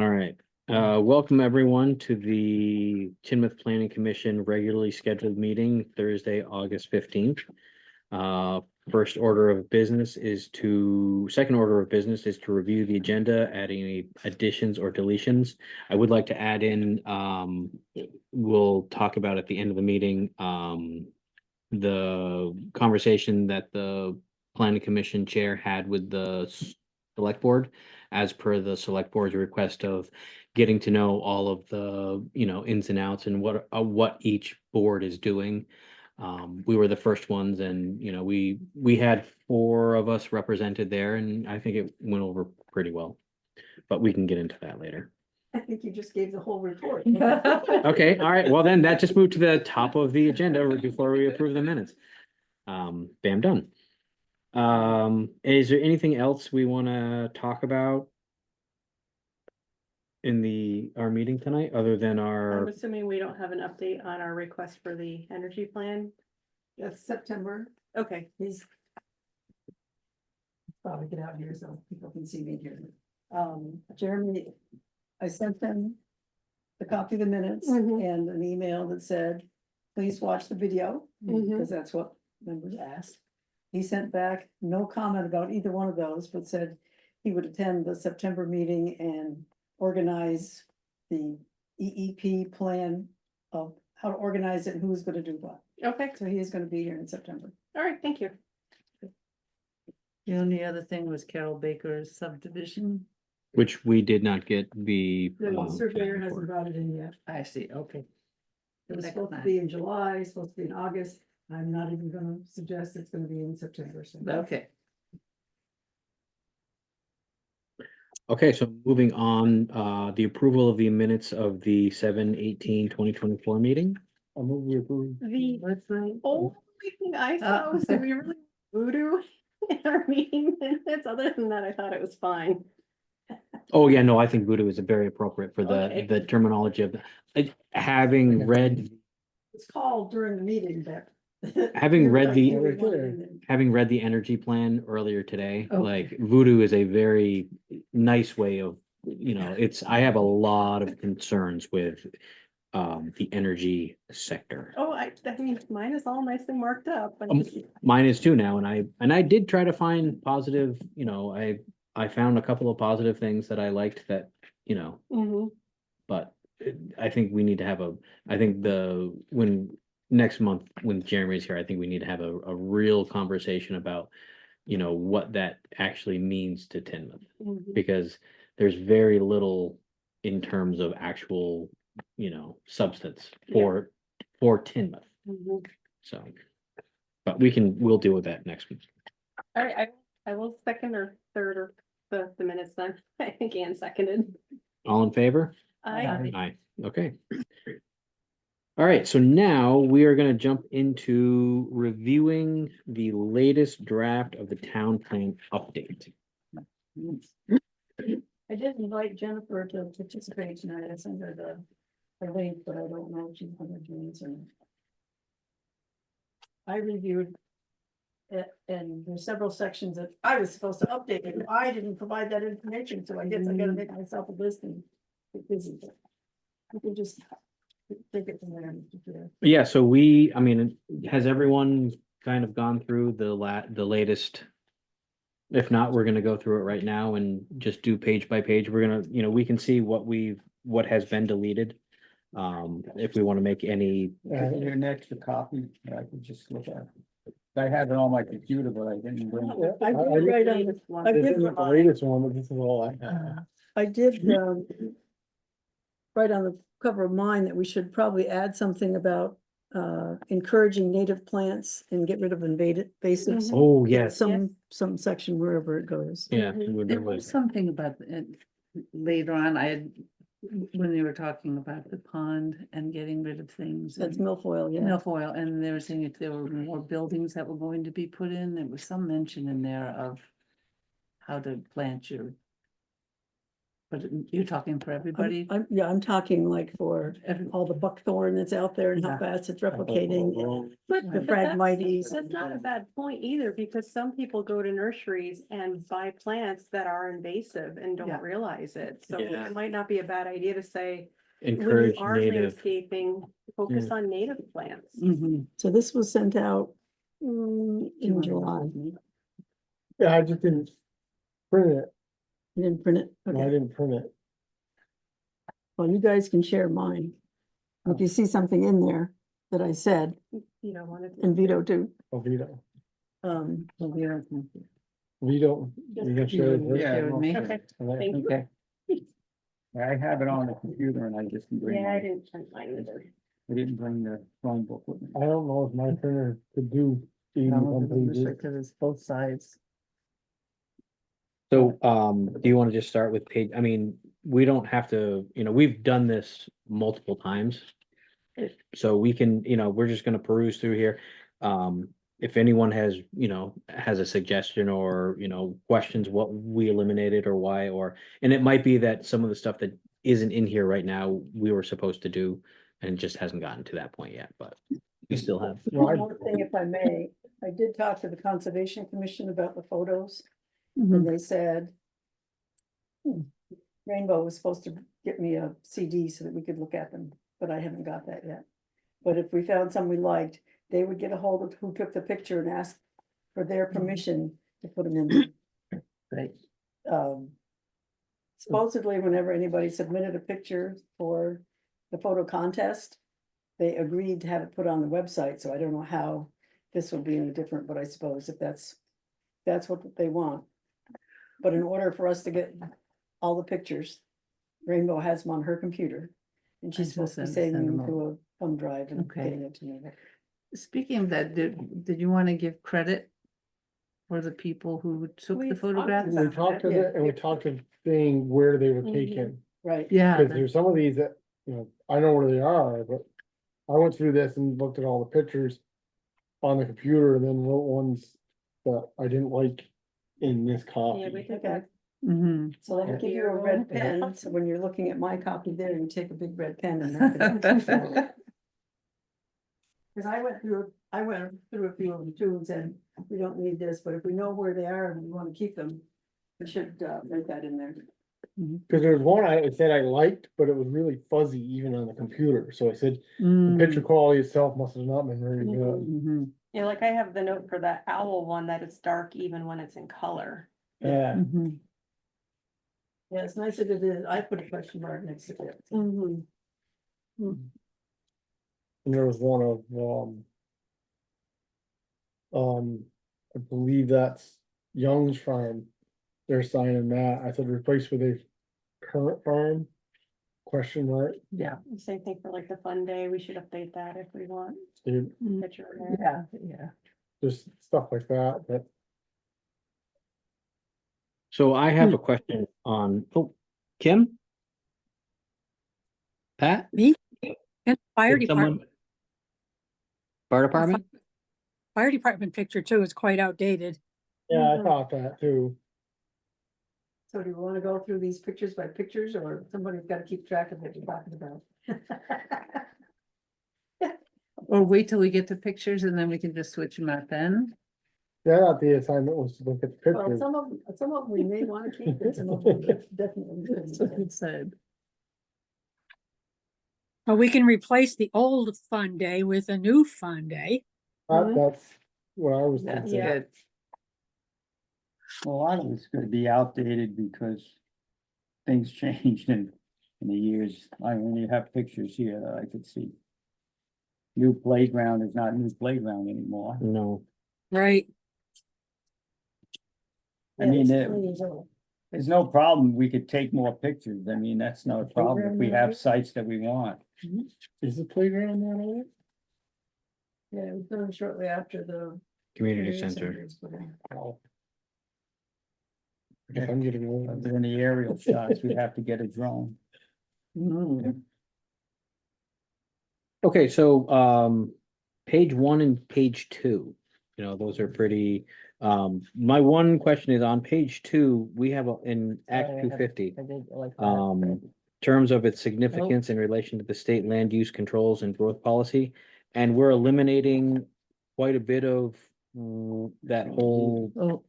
All right. Welcome everyone to the Tinmouth Planning Commission regularly scheduled meeting Thursday, August 15th. Second order of business is to review the agenda, adding any additions or deletions. I would like to add in, we'll talk about at the end of the meeting, the conversation that the planning commission chair had with the select board, as per the select board's request of getting to know all of the, ins and outs and what each board is doing. We were the first ones and, we had four of us represented there and I think it went over pretty well. But we can get into that later. I think you just gave the whole report. Okay, all right. Well, then that just moved to the top of the agenda before we approve the minutes. Bam, done. Is there anything else we want to talk about in our meeting tonight, other than I'm our, assuming we don't have an update on our request for the energy plan. That's September. Okay, He's probably get out here so people can see me here. Jeremy, I sent them the copy of the minutes Mhm. and an email that said, please watch the video, Mhm. because that's what members asked. He sent back no comment about either one of those, but said he would attend the September meeting and organize the EEP plan of how to organize it and who's gonna do what. okay, So he is gonna be here in September. all right, thank you. The only other thing was Carol Baker's subdivision. which we did not get the. The surveyor hasn't brought it in yet. I see, okay. It was Next supposed to month. be in July, supposed to be in August. I'm not even gonna suggest it's gonna be in September, so. Okay, Okay, so moving on, the approval of the minutes of the 7/18/2024 meeting. I'll move we approve. The that's right. only thing I saw was that we really voodoo in our meeting minutes. Other than that, I thought it was fine. Oh, yeah, no, I think voodoo is very appropriate for Okay. the terminology of, having read, It's called during the meeting, but. Having You're read right, the- you would want it in there. having read the energy plan earlier today, Okay. like voodoo is a very nice way of, I have a lot of concerns with the energy sector. Oh, I mean, mine is all nicely marked up. I Um, just- Mine is too now, and I did try to find positive, I found a couple of positive things that I liked that, Mhm. but I think we need to have I think next month when Jeremy's here, I think we need to have a real conversation about, what that actually means to Tinmouth, Mhm. because there's very little in terms of actual, substance for Tinmouth, Mhm. so. But we'll deal with that next week. All right, I will second or third or the minutes then. I think Ann seconded. All in favor? I, Aye, okay. All right, so now we are gonna jump into reviewing the latest draft of the town plan update. I did invite Jennifer to participate tonight. I sent her the link, but I don't know if she's gonna join us or not. I reviewed it, and there's several sections that I was supposed to update, and I didn't provide that information, so I guess I gotta make myself a list and get busy. But you can just take it from there. Yeah, so has everyone kind of gone through the latest? If not, we're gonna go through it right now and just do page by page. We're gonna, we can see what has been deleted. If we want to make any, Your extra copy, I could just look at. I have it on my computer, but I didn't bring it. I did write on the, I This did, isn't the latest one, but this is all I have. I did, write on the cover of mine that we should probably add something about, encouraging native plants and get rid of invasives. Mhm. oh, yes, Some section wherever it goes. yeah. Mhm. There was something about it later on, when they were talking about the pond and getting rid of things. That's and milfoil, yeah. milfoil, and they were saying if there were more buildings that were going to be put in, there was some mention in there of how to plant your But you're talking for everybody? Yeah, I'm talking like for Every- all the buckthorn that's out there and how Yeah. fast it's replicating. But The but Phragmites. that's not a bad point either, because some people go to nurseries and buy plants that are invasive and Yeah. don't realize it. So Yeah. it might not be a bad idea to say, when you Encourage are native. landscaping, focus on native plants. Mhm. So this was sent out Do you in wanna July. go with me? Yeah, I just didn't print it. You didn't print it? No, I Okay, didn't print it. well, you guys can share mine. If you see something in there that I said, You don't want to. and Vito too, Oh, Vito. Well, we don't think- Vito. Just you can share it with- Yeah, Share with me. Okay, thank you. Okay. Yeah, I have it on the computer and I just didn't bring Yeah, I my, didn't print mine either. I didn't bring the Chromebook with me. I don't know if my printer could do I 81 don't think pages. because it's both sides. So, do you want to just start with page, I mean, we don't have to, we've done this multiple times. So we can, we're just gonna peruse through here. If anyone has, has a suggestion or, questions what we eliminated or why, and it might be that some of the stuff that isn't in here right now, we were supposed to do and just hasn't gotten to that point yet, but we still have. Well, one I- more thing, if I may, I did talk to the Conservation Commission about the photos. Mhm. And they said Rainbow was supposed to get me a CD so that we could look at them, but I haven't got that yet. But if we found some we liked, they would get a hold of who took the picture and ask for their permission to put them in. Right. Supposedly, whenever anybody submitted a picture for the photo contest, they agreed to have it put on the website, so I don't know how this will be any different, but I suppose if that's what they want. But in order for us to get all the pictures, Rainbow has them on her computer. And I she's just supposed to be send saving them them to a thumb drive and Okay. getting it to me. Speaking of that, did you want to give credit for the people who took We the talked photographs? We talked to Yeah. the, and we talked to saying where they were Mhm. taken. Right, Yeah, Cause there's some of these that, I know where they are, but I went through this and looked at all the pictures on the computer and then wrote ones that I didn't like in this Yeah, we copy. did okay. that. hmm So let me give you a Here. red pen, so when you're looking at my copy there, you take a big red pen and mark it up. Cause I went through a few of them too and said, we don't need this, but if we know where they are and we wanna keep them, we should write that in there. Cause there's one I said I liked, but it was really fuzzy even on the computer, so I said, the picture quality itself must have not been very good. Mhm. Yeah, like I have the note for that owl one that it's dark even when it's in color. Yeah, Mhm. Yeah, it's nice that it is, I put a question mark next to it. Mm-hmm. and there was one of, I believe that's Young's Farm. They're signing that, I said replace with a current farm, question mark, Yeah, Same thing for like the fun day, we should update that if we want. dude, Picture in there. yeah. just stuff like that, but. So I have a question on, Kim? Pat? And fire Did someone- department, Fire department? fire department picture too is quite outdated. Yeah, I Mhm. thought that too. So do you wanna go through these pictures by pictures, or somebody's gotta keep track of what you're talking about? Or wait till we get the pictures and then we can just switch them out then. Yeah, I thought the assignment was to look at the Well, pictures. some of them we may wanna keep, and some of them definitely. That's what it said. Well, we can replace the old fun day with a new fun day. That's what I was That's thinking. good. Well, a lot of it's gonna be outdated because things changed in the years. I only have pictures here that I could see. New playground is not new playground anymore. No. Right. I mean, there's no problem. We could take more pictures. I mean, that's not a problem if we have sites that we want. Is the playground that old? Yeah, it was done shortly after the. Community center. was put in. Oh. I guess I'm getting If old. they're in the aerial shots, we'd have to get a drone. Mm. Okay, so, page 1 and page 2, those are pretty, My one question is on page 2, we have in Act Sorry, I two had- fifty. I did like that. Terms of its significance in relation to the state land use controls and growth policy. And we're eliminating quite a bit of that whole Oh,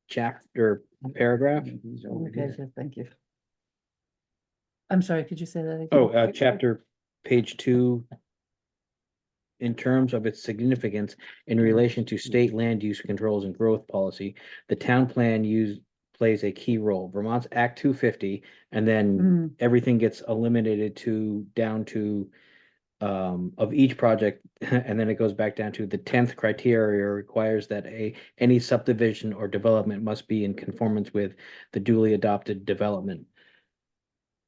chapter paragraph. He's over okay, here. good, thank you. I'm sorry, could you say that again? Oh, chapter, page 2. In terms of its significance in relation to state land use controls and growth policy, the town plan plays a key role. Vermont's Act 250, and then Mm, everything gets eliminated to down to of each project, and then it goes back down to the 10th criteria requires that any subdivision or development must be in conformance with the duly adopted development.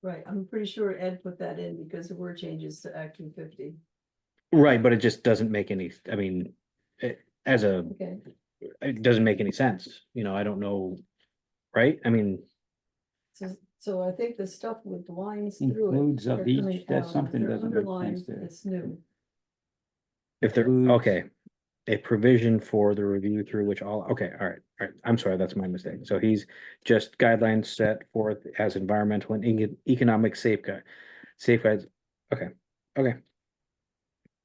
Right, I'm pretty sure Ed put that in because there were changes to Act 250. Right, but it just doesn't make any, I mean, Okay, it doesn't make any sense, I don't know, right? I mean, so I think the stuff with lines through it. Includes of are each, coming that's out. something They're doesn't make underlined, sense there. it's new. if they're, Includes- okay, a provision for the review through which okay, all right, I'm sorry, that's my mistake. So he's just guidelines set forth as environmental and economic safeguards. Okay,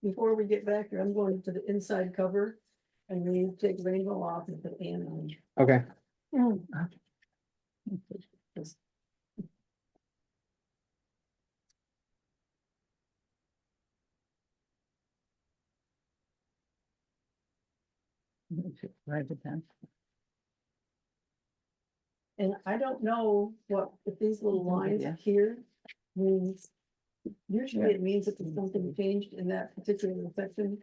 Before we get back there, I'm going to the inside cover and we take rainbow off and put Ann on. okay. right, the 10th. And I don't know what, if these little No lines idea. here means. Usually it means that there's something changed in that particular section.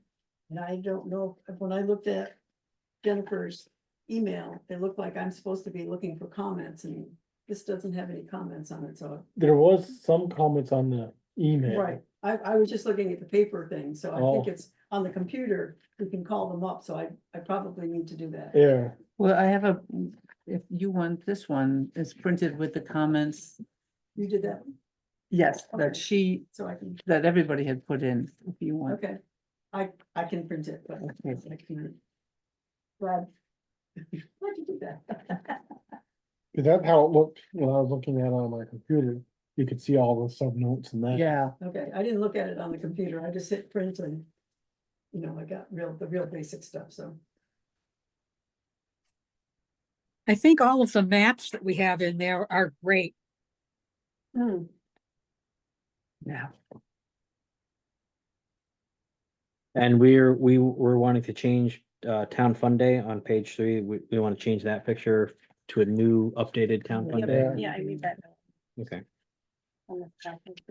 And I don't know, when I looked at Jennifer's email, it looked like I'm supposed to be looking for comments and this doesn't have any comments on it, so. There was some comments on the email. Right, I was just looking at the paper thing, so I think Oh. it's on the computer, we can call them up, so I probably need to do that. Yeah, Well, I have if you want this one, it's printed with the comments, You did that, yes, Okay. that so I can, that everybody had put in, if you want. okay, I can print it, but I can't. Glad. Why'd you do that? 'cause that's how it looked when I was looking at it on my computer. You could see all the sub notes and that. Yeah, Okay, I didn't look at it on the computer, I just hit print and, I got the real basic stuff, so. I think all of the maps that we have in there are great. yeah. And we were wanting to change town fund day on page 3. We want to change that picture to a new updated town fund day. Yeah. Yeah, I read that. Okay. On the second.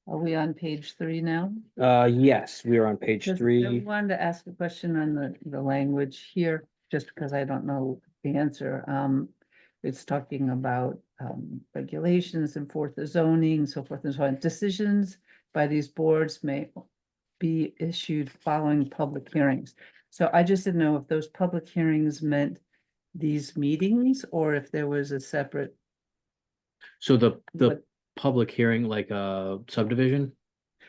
Are we on page 3 now? Yes, we are on page Just- I 3. wanted to ask a question on the language here, just because I don't know the answer. It's talking about regulations and forth the zoning, so forth and so on. Decisions by these boards may be issued following public hearings. So I just didn't know if those public hearings meant these meetings or if there was a separate. So the what- public hearing, like a subdivision?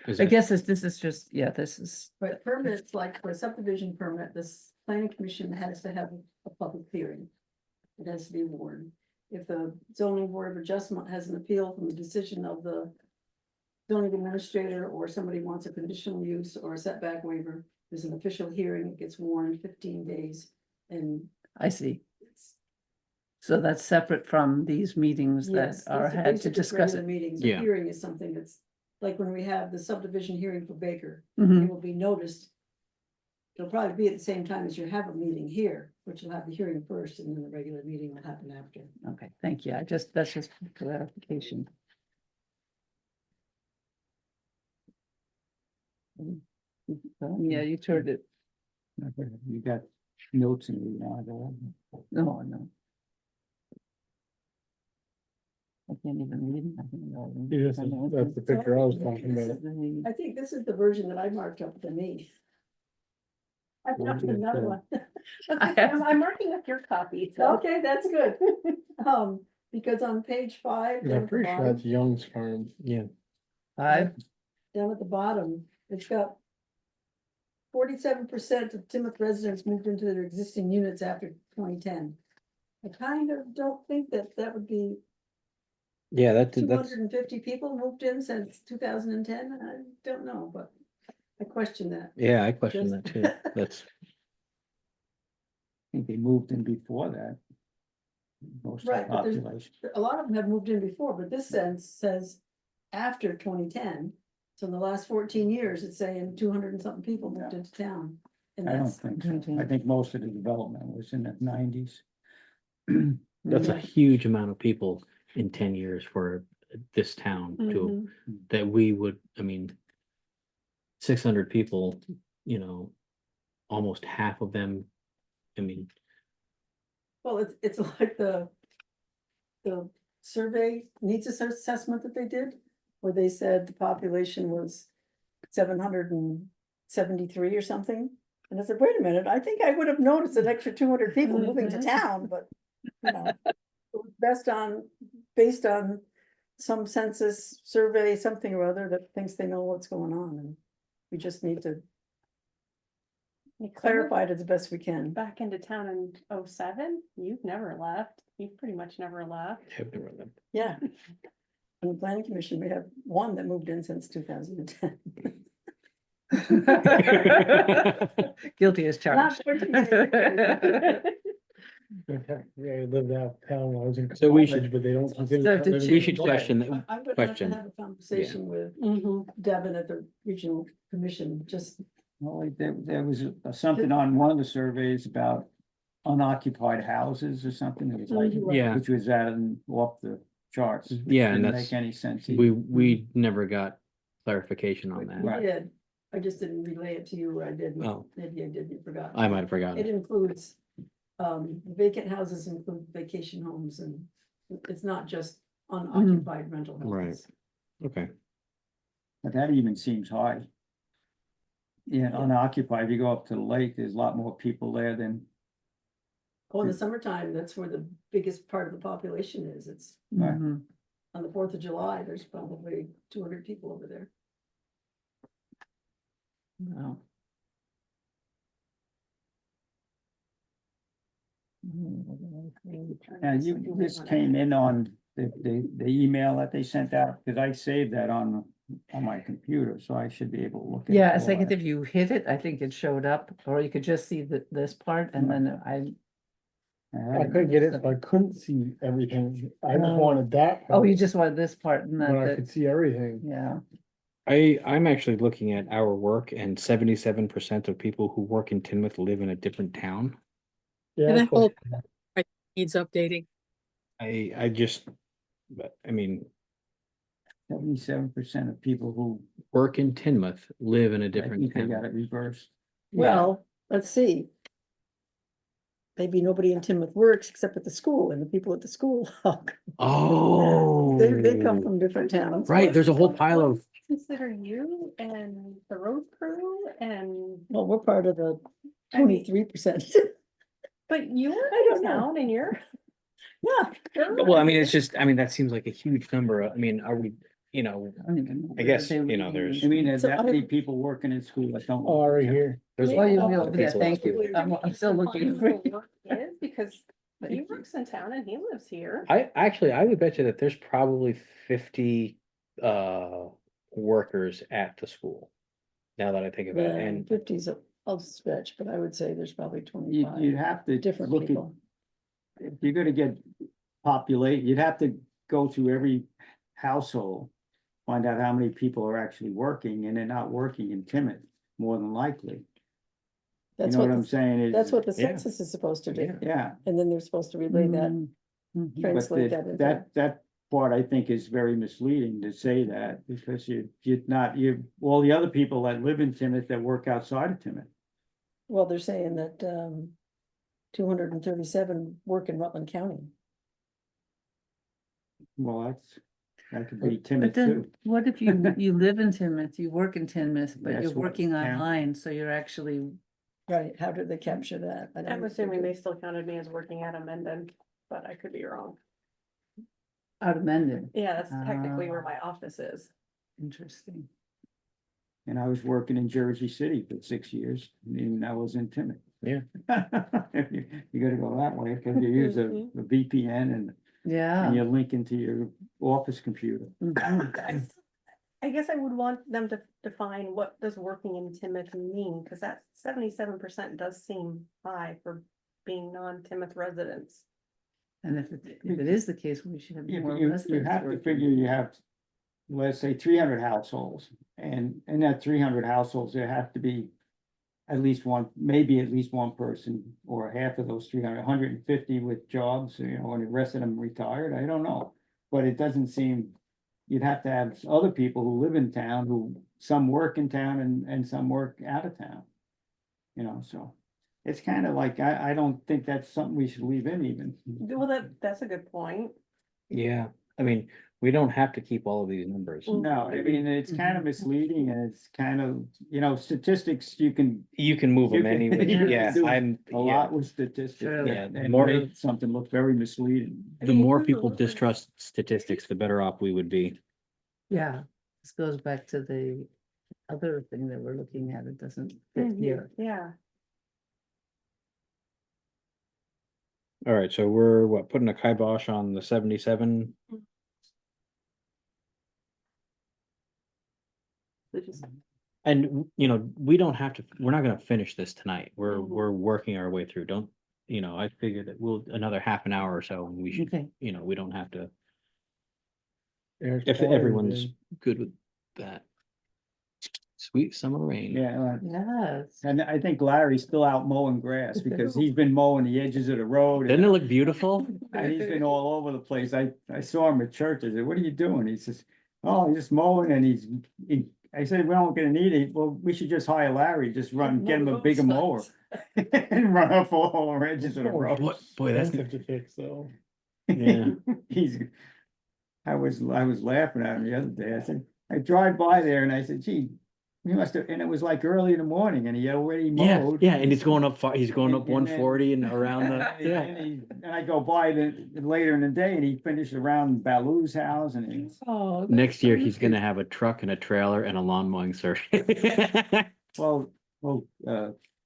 Is I it- guess this is just, yeah, this is, But permits, like for a subdivision permit, this planning commission has to have a public hearing. It has to be warned. If the zoning board of adjustment has an appeal from the decision of the zoning administrator, or somebody wants a conditional use or a setback waiver, there's an official hearing, it gets warned 15 days. And I see. it's, So that's separate from these meetings that yes, are these had to these are just discuss regular it. meetings. Yeah. A hearing is something that's, like when we have the subdivision hearing for Baker, Mhm. it will be noticed. It'll probably be at the same time as you have a meeting here, which you'll have the hearing first and then the regular meeting will happen after. Okay, thank you. That's just clarification. Yeah, you turned it. You got notes in the, No, no. I can't even read. I think I'll read. Yeah, I know that's the picture I was talking This about. is- the- I think this is the version that I marked up to me. I've got another one. I'm working with your copy, so. Okay, that's good. Because on page 5, 'Cause I'm pretty sure that's Young's Farm. Yeah. Five, down at the bottom, it's got 47% of Timoth residents moved into their existing units after 2010. I kind of don't think that that would be Yeah, two that's, hundred and fifty people moved in since 2010. I don't know, but I question that. yeah, I question Just- that too. That's, I think they moved in before that. Most of the Right, but there's- population. A lot of them have moved in before, but this sense says after 2010. So in the last 14 years, it's saying 200 and something people moved into town. And I don't that's, think so. I think most of the development was in the nineties. that's a Yeah. huge amount of people in 10 years for this town to, Mhm. that we would, I mean, 600 people, you know, almost half of them, I mean, well, it's like the survey needs assessment that they did, where they said the population was 773 or something. And I said, wait a minute, I think I would have noticed an extra 200 people moving to Mhm. town, but, you know. It was based on some census survey, something or other that thinks they know what's going on, and we just need to clarify it as best we can. Back into town in 07, you've never left. You've pretty much never left. Yeah. On the planning commission, we have one that moved in since 2010. Guilty as charged. Yeah, I lived out of town when I was in So we college, should- but they don't. consider So that did living we in should college. question, I'm gonna have to Question. have a conversation with Mhm. Devin at the regional commission, just, Well, there was something on one of the surveys about unoccupied houses or something. It was like, yeah, which was off the charts. which Yeah, and didn't that's- Make any sense. we never got clarification on we that. Right. did. I just didn't relay it to you, or I didn't, Oh. maybe I didn't, forgot. I might have forgotten. It includes, vacant houses include vacation homes, and it's not just unoccupied rental houses. Right. Okay, But that even seems high. Yeah, unoccupied, if you go up to the lake, there's a lot more people there than, Oh, in the summertime, that's where the biggest part of the population is. It's Right. Mhm. on the 4th of July, there's probably 200 people over there. Wow. and this came in on the email that they sent out, because I saved that on my computer, so I should be able to look at. Yeah, a all second, that. if you hit it, I think it showed up, or you could just see this part, and then I couldn't get it, so I couldn't see everything. I just Oh. wanted that. oh, part, you just wanted this part and When I then, could see everything. yeah. I'm actually looking at our work and 77% of people who work in Tinmouth live in a different town. Yeah, And that but- whole needs updating. I just, but I mean, 77% of people who, work in Tinmouth live in a I different think they got town. it reversed. Well, let's see. Maybe nobody in Timoth works except at the school, and the people at the school, Oh. they come from different towns. Right, there's a whole pile of, Consider you and the road crew and, Well, we're part of the I mean- 23%. but you were I don't in know. town and you're. Yeah, well, I mean, it's just, I mean, that seems like a huge number. I mean, are we, you know, I don't even know I where guess, they would you know, be. there's- I mean, there's So that I- many people working in school that don't. Oh, right here. there's. Oh, you Yeah. will, yeah, thank you. I'm still looking. for Where you. work is, because he Thank you. works in town and he lives here. I would bet you that there's probably 50 workers at the school. Now that I think about it, and 50's a stretch, but I would say there's probably You'd 25 have to different look at, people. if you're gonna get you'd have to go through every household. Find out how many people are actually working, and they're not working in Timoth, more than likely. You That's know what, what I'm the- saying is. that's what the Yeah. census is supposed to do. Yeah. Yeah, And then they're supposed to relay that, Mhm. Mhm. but translate that into. that part I think is very misleading to say that, because all the other people that live in Timoth that work outside of Timoth. Well, they're saying that 237 work in Rutland County. Well, that could be But Timoth then, too. what if you live in Tinmouth, you work in Tinmouth, but That's you're what working counts. online, so you're actually, Right, how did they capture that? I don't I'm know if they assuming do. they still counted me as working at Amendon, but I could be wrong. out of Mendon. Yeah, that's technically where Ah. my office is. Interesting. And I was working in Jersey City for 6 years, and I was in Timoth. Yeah. You gotta go that way, because you use a VPN and Yeah. you link into your office computer. Mhm. I guess I would want them to define what does working in Timoth mean, because that 77% does seem high for being non-Timoth residents. And if it is the case, we should have Yeah, more but you residents have to working. figure you have, let's say, 300 households, and in that 300 households, there have to be at least one, maybe at least one person, or half of those 300, 150 with jobs, and the rest of them retired, I don't know. But it doesn't seem, you'd have to have other people who live in town, who, some work in town and some work out of town. So it's kind of like, I don't think that's something we should leave in even. Well, that's a good point. Yeah, I mean, we don't have to keep all of these numbers. No, I mean, it's kind of misleading, and it's kind of, statistics, you can, You can move You them can- anyway. you can Yeah, do I'm, a yeah, lot with statistics. Sure. Yeah, and the more- make something look very misleading. the more people distrust statistics, the better off we would be. Yeah, this goes back to the other thing that we're looking at. It doesn't fit Mhm, here. Yeah. All right, so we're putting a kibosh on the 77? So just- And, we don't have to, we're not gonna finish this tonight. We're, Mhm. we're working our way through. Don't, I figured that we'll, another half an hour or so, and we should, Okay, we don't have to, Yeah, it's if pouring everyone's again. good with that. Sweet summer rain. Yeah, yes. and I think Larry's still out mowing grass, because he's been mowing the edges of the road. Doesn't it look beautiful? And he's been all over the place. I saw him at church. I said, "What are you doing?" He says, "Oh, I'm just mowing," and I said, "We don't gonna need it. Well, we should just hire Larry, just get him a bigger mower and run up all the edges of the road." Boy, that's, Expensive to fix though. yeah. I was laughing at him the other day. I said, I drive by there and I said, "Gee, he must have," and it was like early in the morning and he had already Yeah, mowed. yeah, and he's going up far, he's going up And then- 140 and around the, yeah. And I go by later in the day and he finished around Baloo's house and he's, Oh. Next year, he's gonna have a truck and a trailer and a lawn mowing service. well,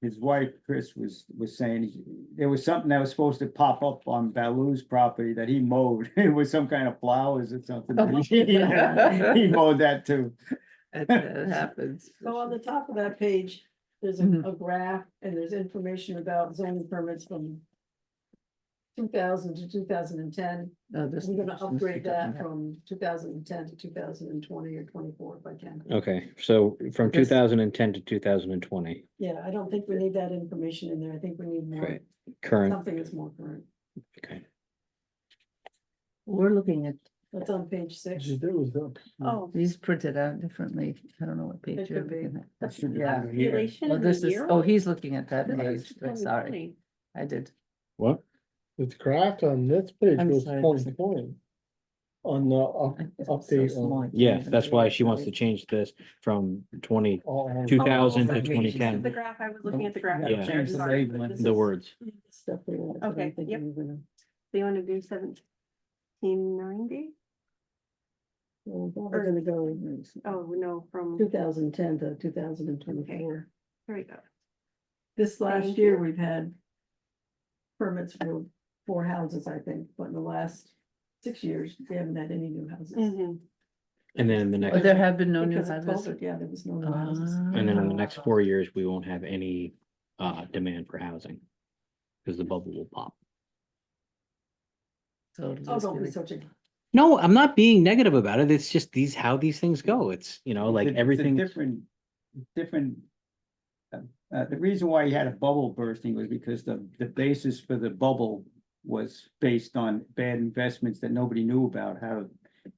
his wife, Chris, was saying there was something that was supposed to pop up on Baloo's property that he mowed. It was some kind of flowers or something. He mowed that too. It happens. So on the top of that page, there's Mhm. a graph and there's information about zoning permits from 2000 to 2010. No, this- We're gonna this is upgrade that different. from 2010 to 2020 or 24 if I can. Okay, so from This- 2010 to 2020, Yeah, I don't think we need that information in there. I think we need more, right, current, something that's more current. okay. We're looking at, That's on page 6. There was up. Oh, these printed out differently. I don't know what It page you're could be. looking at. that's Yeah. population Oh, in the this is, year? oh, he's looking at that This page. is Sorry, 2020. I did. What? The craft on this page I'm goes sorry. 2020. On the It's so update small, I on. can't Yeah, even that's read why it, she wants to sorry. change this from 20, all on- 2000 to Oh, okay. 2010. The graph, I was looking at the graph. Yeah, there, change the sorry. labeling. This the is- words. Stuff they want, but I Okay, think yep. we're gonna- So you wanna do 1790? We're gonna go Oh, no, from, 2010 to 2024. there we go. This last Thank year, you. we've had permits for 4 houses, I think, but in the last 6 years, we haven't had any new houses. Mhm. And then in the Oh, next, there have been no new Because of houses. COVID, yeah, there was no new houses. and then in the next 4 years, we won't have any demand for housing. Because the bubble will pop. So it'll Oh, just don't be be like- such a, No, I'm not being negative about it. It's just how these things go. It's, like It's a everything. different. The reason why you had a bubble bursting was because the basis for the bubble was based on bad investments that nobody knew about how.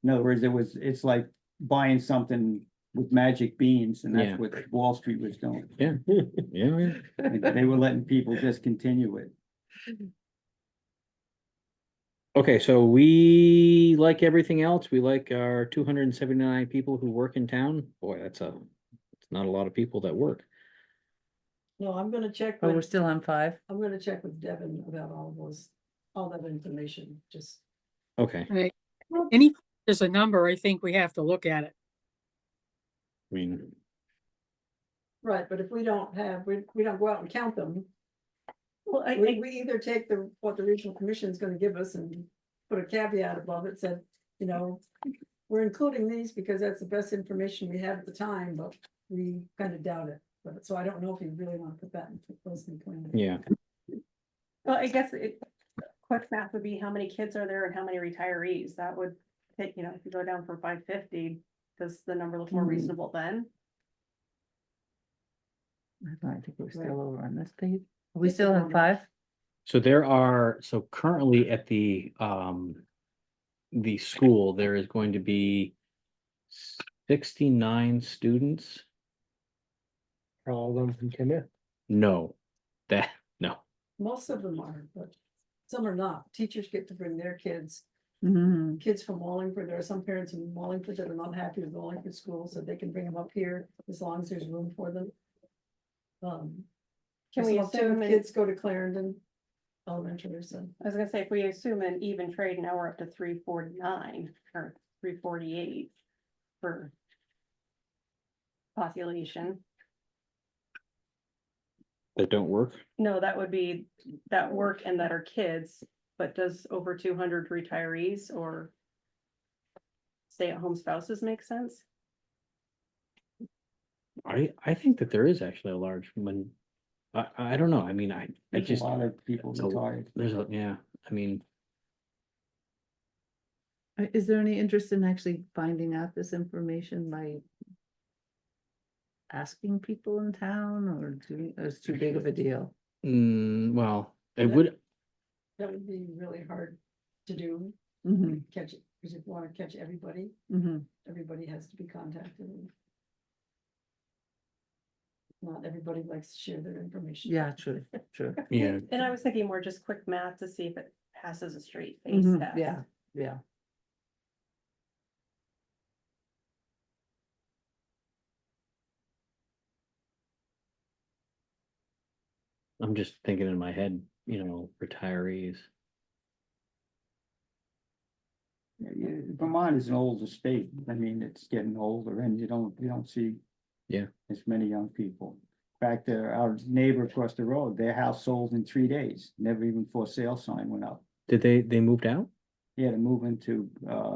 In other words, it's like buying something with magic beans, and Yeah. that's what Wall Street was doing. Yeah, yeah. They were letting people just continue it. Okay, so we like everything else. We like our 279 people who work in town. Boy, it's not a lot of people that work. no, I'm gonna check Oh, we're with, still on 5? I'm gonna check with Devin about all that information, just. Okay, Right. Any, there's a number, I think we have to look at it. I mean, Right, but if we don't have, we don't go out and count them, Well, we either take what the regional commission is gonna give us and put a caveat above it, said, you know, we're including these because that's the best information we have at the time, but we kind of doubt it. But, so I don't know if you really want to put that in those in the plan. Yeah, well, I guess quick math would be how many kids are there and how many retirees, that would take, you know, if you go down from 550, does the number look more Mhm. reasonable then? I think we're Right. still over on this page. Are we It's still on longer. 5? so there are, so currently at the school, there is going to be 69 students. Are all of them from Timoth? No, no. Most of them are, but some are not. Teachers get to bring their kids, Mm-hmm. kids from Wallingford. There are some parents in Wallingford that are not happy with Wallingford schools, so they can bring them up here as long as there's room for them. Can we some of Timoth assume, kids go to Clarendon Elementary, so. I was gonna say, if we assume an even trade, now we're up to 349 or 348 for population. That don't work? No, that would be that work and that are kids, but does over 200 retirees or stay-at-home spouses make sense? I think that there is actually a large one. I don't know. I mean, I There's just, a lot of people it's a- retired. there's a, yeah, I mean, Is there any interest in actually finding out this information by asking people in town or doing, or it's too big of a deal? well, it Yeah. would, That would be really hard to do, Mm-hmm, catch it, because if you want to catch everybody, mm-hmm. everybody has to be contacted. And not everybody likes to share their information. Yeah, true, true. yeah, And I was thinking more just quick math to see if it passes a straight face Mhm, test. yeah, yeah. I'm just thinking in my head, retirees. Vermont is an older state. I mean, it's getting older and you don't see. Yeah. As many young people. In fact, our neighbor across the road, their house sold in 3 days, never even for sale sign went up. Did they moved out? Yeah, to move into,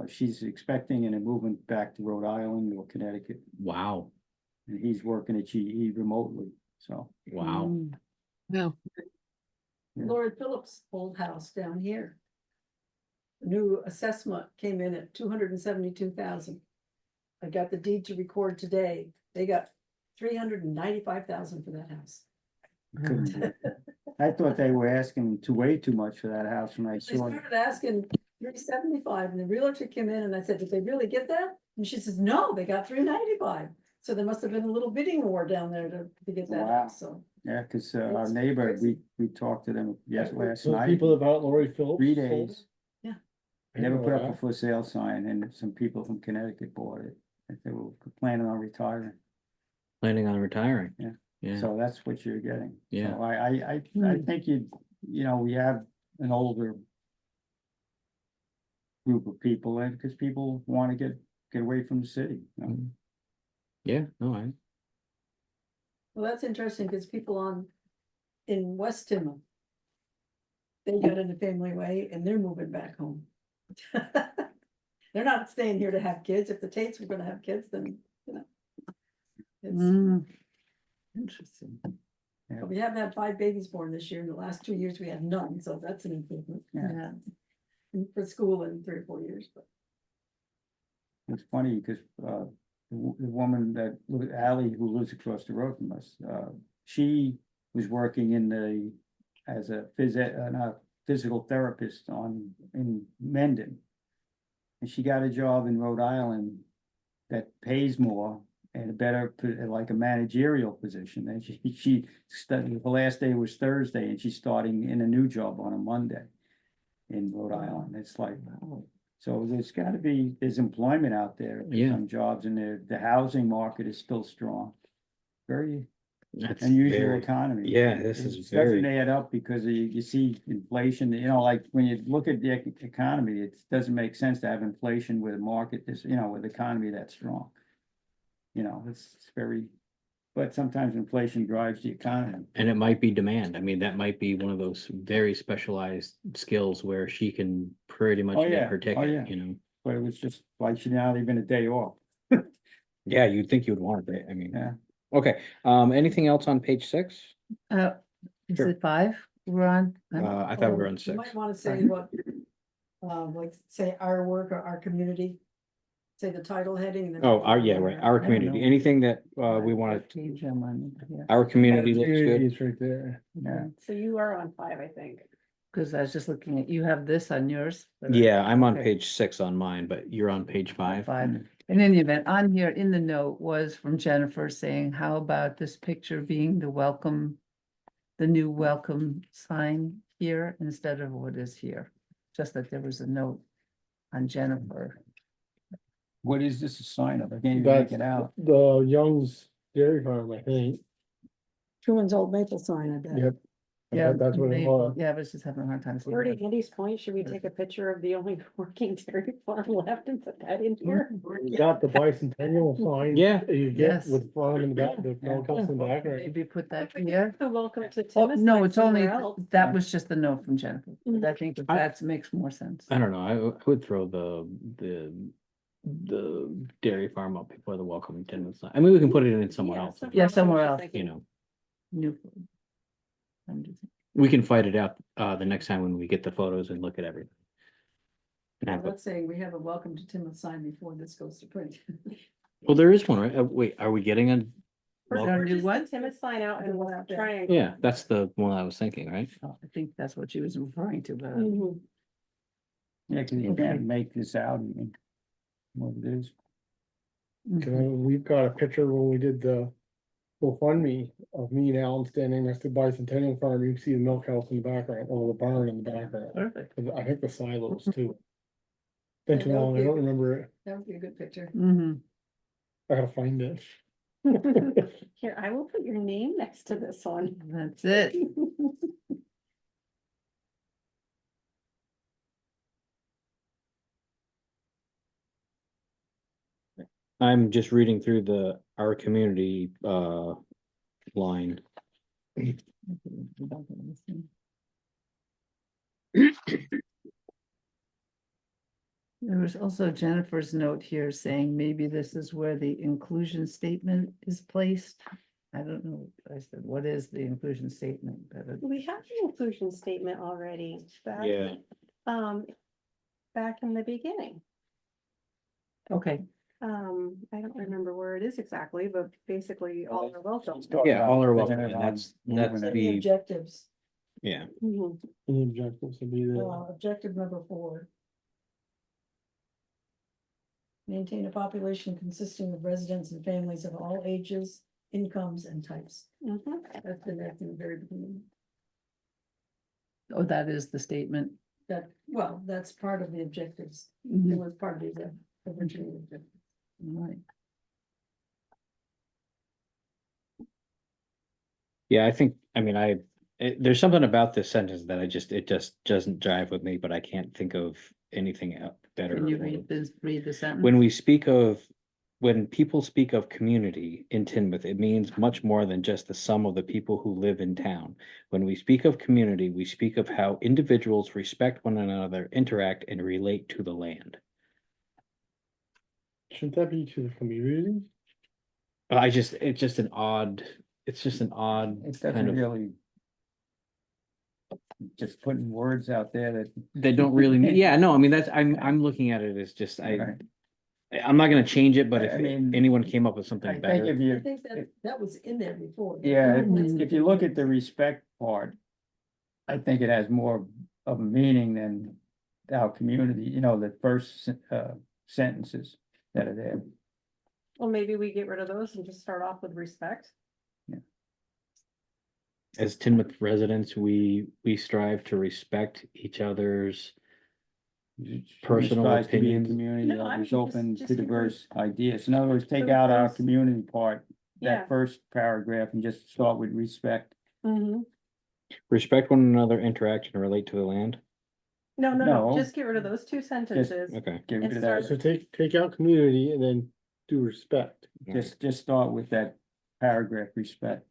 she's expecting and they're moving back to Rhode Island or Connecticut. Wow, And he's working at GE remotely, so. wow. Mm. No, Yeah. Lord Phillips' old house down here. The new assessment came in at 272,000. I got the deed to record today. They got 395,000 for that house. Couldn't- I thought they were asking way too much for that house when I They saw it. started asking 375 and the realtor came in and I said, did they really get that? And she says, no, they got 395. So there must have been a little bidding war down there to get that Wow. house, so. Yeah, cause our That's neighbor, crazy. we talked to them last So night. people about Lori Phillips. 3 sold days. it? I Never didn't put know up a that. for sale sign and some people from Connecticut bought it. If they were planning on retiring. Planning on retiring. Yeah. Yeah, So that's what you're getting. Yeah. So I Hmm. think we have an older group of people and because people want to get away from the city. Mm. yeah, no, Well, that's interesting because people in West Timoth. They got into Family Way and they're moving back home. They're not staying here to have kids. If the Tates were gonna have kids, then, It's, Mm. Interesting. we have had 5 babies born this year. In the last 2 years, we had none, so that's an improvement. Yeah. Yeah. For school in 3 or 4 years, but. It's funny because the woman Ally, who lives across the road from us, she was working as a physical therapist in Mendon. And she got a job in Rhode Island that pays more and a better, like a managerial position. And she studied, the last day was Thursday and she's starting in a new job on a Monday in Rhode Island. It's like, wow. So there's employment out there. There's Yeah. some jobs in there. The housing market is still strong. Very that's unusual very, economy. yeah, this is It doesn't very, add up because you see inflation, like when you look at the economy, it doesn't make sense to have inflation with a market with economy that's strong. It's very, but sometimes inflation drives the economy. And it might be demand. I mean, that might be one of those very specialized skills where she can pretty much Oh, get yeah. her Oh, ticket, yeah. you know? But it was just like she not even a day off. Yeah, you'd think you would want it, I mean. Yeah. Okay, anything else on page 6? Is Sure. it 5 we're on? I thought we were on You 6. might wanna say Sorry. what, like, say our work or our community, say the title heading. and then Oh, yeah, right, our don't community, know. anything that, we wanna, What page I'm on here? our community looks good. It's right there. Yeah. So you are on 5, I think. Cause I was just looking at, you have this on yours? but I- Yeah, I'm on okay. page 6 on mine, but you're on page 5. 5. In any event, on here in the note was from Jennifer saying, how about this picture being the welcome, the new welcome sign here instead of what is here? Just that there was a note on Jennifer. What is this a sign of? I can't even That's make it out. the Young's Dairy Farm, I think. Truman's Old Maple sign, I bet. Yep. I Yeah, bet that's what it Maple, was. yeah, I was just having a hard time seeing. Where to that. Andy's point, should we take a picture of the only working dairy farm left and put that in here? You got the bicentennial sign. Yeah. You Yes. get with farm in the back, the milk house in the back, right? Maybe put that We could here. put the welcome to Oh, Timoth no, sign it's only, somewhere else. that was just the note from Jennifer, but I think I- that makes more sense. I don't know, I would throw the dairy farm up before the welcome dinner sign. I mean, we can put it in somewhere else, Yeah, somewhere else. you know. New. I'm just- We can fight it out, the next time when we get the photos and look at everything. And have a- Let's say we have a welcome to Timoth sign before this goes to print. Well, there is one, right? Wait, are we getting a? Or welcome- new just what? the Timoth sign out and one out there. triangle. Yeah, that's the one I was thinking, right? Oh, I think that's what she was referring to, but. Mhm. Yeah, cause you Okay. can't make this out even. What it is. Mhm. We've got a picture when we did the GoFundMe of me and Alan standing next to Bicentennial Farm. You can see the milk house in the background, or the barn in the background. Perfect. And I think the silos too. Been Yeah, too that would long, I be- don't remember it. That would be a good picture. Mhm. I gotta find it. Here, I will put your name next to this one. That's it. I'm just reading through our community, line. There was also Jennifer's note here saying maybe this is where the inclusion statement is placed. I don't know, I said, what is the inclusion statement? But We have the inclusion statement already back, Yeah. back in the beginning. okay, I don't remember where it is exactly, but basically all are welcome. Yeah, all are welcome, Depending and on that's moving it. The the, objectives, yeah. Mhm. The objectives would be there. objective number 4. Maintain a population consisting of residents and families of all ages, incomes and types. Mhm. That's been there from the very beginning. oh, that is the statement. That, well, that's part of the objectives. It Mhm. was part of the original objective. Right. Yeah, I think, I mean, there's something about this sentence that it just doesn't jive with me, but I can't think of anything better. Can you read the sentence? When people speak of community in Tinmouth, it means much more than just the sum of the people who live in town. When we speak of community, we speak of how individuals respect one another, interact, and relate to the land. Shouldn't that be to the community? It's just an odd It kind doesn't of, really. Just putting words out there that. they don't really, yeah, no, I mean, I'm looking at it as just, Right. I'm not gonna change it, but I if mean, anyone came up with I something think better. if I you, think that was in there before. yeah, Mhm. if you look at the respect part. I think it has more of a meaning than our community, you know, the first sentences that are there. Well, maybe we get rid of those and just start off with respect. As Tinmouth residents, we strive to respect each other's personal Strives to be a opinions. community No, that I is mean, open just to agree. diverse ideas. In other words, take So out our first- community part, Yeah. that first paragraph, and just start with respect. Mhm. Respect one another, interact, and relate to the land. No, No. just get rid of those two sentences. Okay. Get rid And of that. So take out community and then do respect. Just start with that paragraph respect,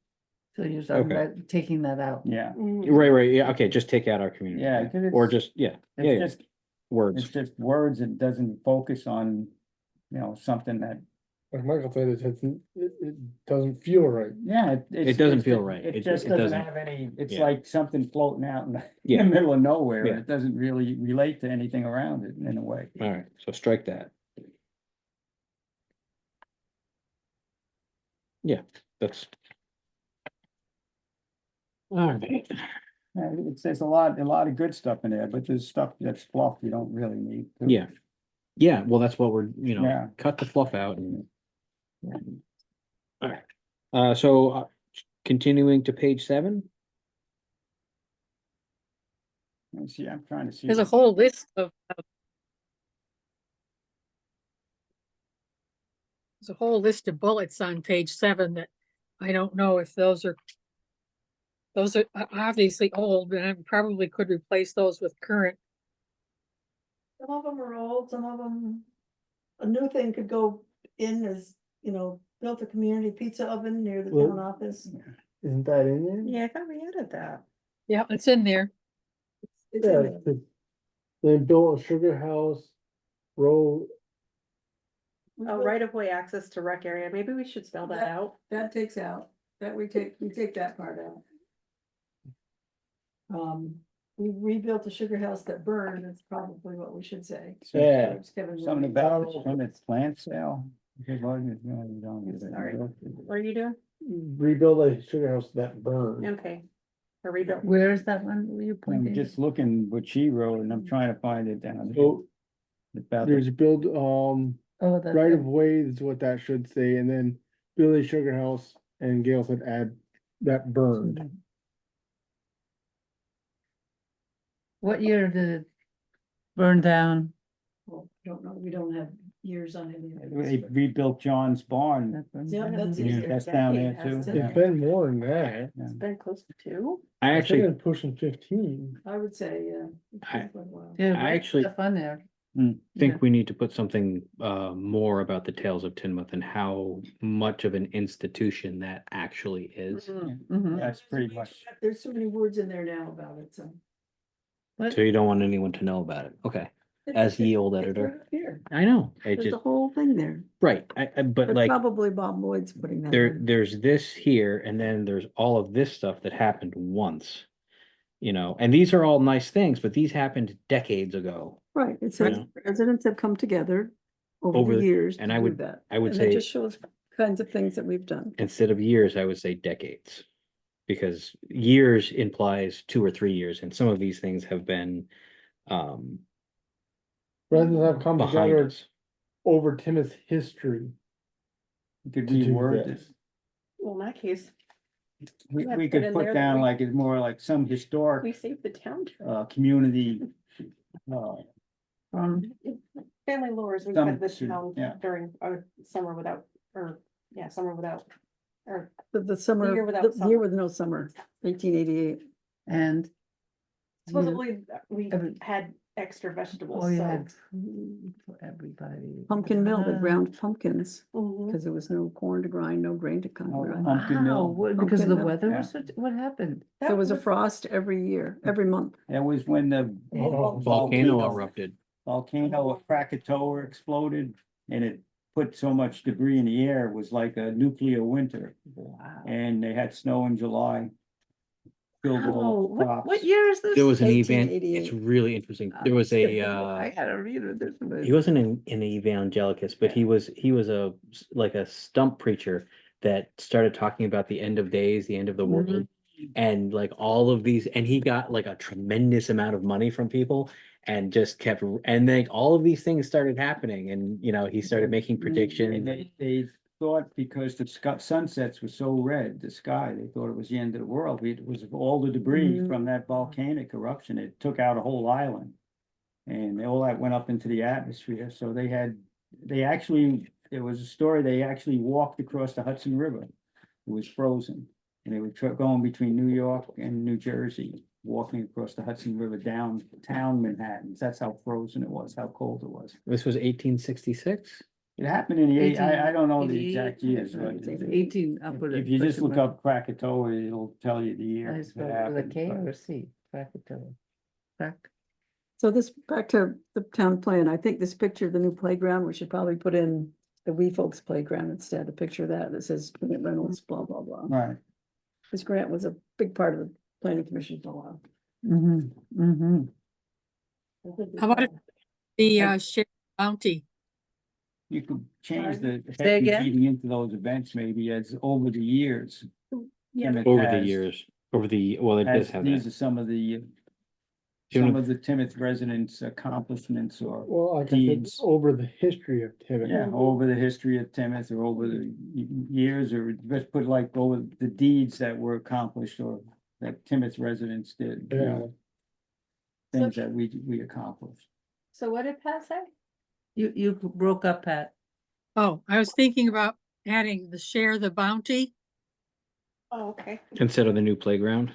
So you're talking Okay. about taking that out. yeah. Right, yeah, okay, just take out our community. Yeah, 'cause Or it's- just, yeah, It's yeah, just, words. it's just words, it doesn't focus on, something that, Like Michael said, it doesn't feel right. yeah. It doesn't feel right. It It- just it doesn't doesn't- have any, it's yeah. like something floating out in the Yeah. middle of nowhere, Yeah. and it doesn't really relate to anything around it in a way. All right, so strike that. Yeah, that's. All right, It says a lot of good stuff in there, but there's stuff that's fluff you don't really need. to. yeah, yeah, well, that's what we're, Yeah. cut the fluff out and. All right, so continuing to page 7. Let me see, I'm trying to see. There's a whole list of. There's a whole list of bullets on page 7 that I don't know if those are. Those are obviously old, and I probably could replace those with current. Some of them are old, some of them, a new thing could go in as, built a community pizza oven near the Well- town office. Isn't that in there? Yeah, I thought we added that. Yeah, it's in there. It's Yeah, in there. 'cause they built a sugar house, road, Oh, right of way access to rec area. Maybe we should spell that That- out. That takes out, we take that part out. We rebuilt the sugar house that burned, that's probably what we should say. Yeah, It's Kevin something Williams. about, from its plant sale. Good Lord, you don't get it. Sorry. What are you doing? rebuild a sugar house that burned. Okay. A rebuild. Where is that one? Were you I'm pointing? just looking what she wrote and I'm trying to find it down. So About the- there's build, Oh, that's. right it. of way is what that should say, and then build a sugar house, and Gail said add that burned. What year did it burn down? Well, don't know, we don't have years on any of They this. rebuilt John's barn. That burned Yeah, down? that's Yeah, easier. that's down there Decade, too. hasn't It's been more than that. Yeah. It's been close to 2. I I think actually, it's pushing 15. I would say, yeah. it's I- been quite a while. Yeah, I right actually- stuff on there. Hmm. think Yeah. we need to put something more about the Tales of Tinmouth and how much of an institution that actually is. Mhm. That's pretty much, There's so many words in there now about it, so. What? So you don't want anyone to know about it, okay, as the old It's editor. right Here, I know, it there's the just, whole thing there, right, but but like, probably Bob Lloyd's putting that in. there's this here, and then there's all of this stuff that happened once. And these are all nice things, but these happened decades ago. Right, it says know? residents have come together over Over the the- years to and I do would- that. I would And it say- just shows kinds of things that we've done. Instead of years, I would say decades. Because years implies 2 or 3 years, and some of these things have been Residents have come behind together us. over Timoth's history you could to do reword this. this. Well, in that case, We, You have we to put could in put there that down we- like, it's more like some we historic, saved the town. community. From, Family lures, we Some had this should- town yeah. during summer without, summer without, or The summer, year without the year summer. with no summer, 1888. and. supposedly we Every- had extra vegetables, Oh, you so. had food for everybody. Pumpkin mill, they Ah. ground pumpkins, Mhm. because there was no corn to grind, no grain to Oh, grind. Pumpkin Wow, mill. because Pumpkin the mill, weather yeah. was what happened? There was a frost every year, every month. That was when the Oh, Volcano erupted. volcano of Krakatoa exploded and it put so much debris in the air, it was like a nuclear winter. Wow. And they had snow in July. Killed Oh, all the what crops. year is this? There was an it's 1888. really interesting. There was a, I had to read it. This was- he wasn't an evangelicus, but he was like a stump preacher that started talking about the end of days, the end of the world. And like all of these, and he got like a tremendous amount of money from people and just kept, and then all of these things started happening and, he started making And predictions. they thought because the sunsets were so red, the sky, they thought it was the end of the world. It was all the debris Mhm. from that volcanic eruption. It took out a whole island. And all that went up into the atmosphere. So there was a story, they actually walked across the Hudson River. It was frozen. And they were going between New York and New Jersey, walking across the Hudson River downtown Manhattan. That's how frozen it was, how cold it was. This was 1866. It happened in the I don't know the 1888, exact years, but it's 18, I'll put it. if you just question look mark. up Krakatoa, it'll tell you the year. I it spelled with a happened, K but- or a C, Krakatoa. Krak- So this, back to the town plan, I think this picture of the new playground, we should probably put in the Wee Folks Playground instead, a picture of that says Grant Reynolds, blah, blah, blah. Right, This grant was a big part of the planning commission for a while. Mhm, mhm. I think we How about probably- The share bounty. you could change the Say again? feeding into those events maybe as over the years. Yeah, Timoth Over the has- years, well, it does has- have These that. are some of the, Timoth- some of the Timoth residents' accomplishments or, Well, like I said, Deeds. over the history of Tiverton. yeah, over the history of Timoth or over the years, or just put like over the deeds that were accomplished or that Timoth residents did. you know, Things that we accomplished. so what did Pat say? You broke up, Pat. Oh, I was thinking about adding the share the bounty Oh, okay. Instead of the new playground.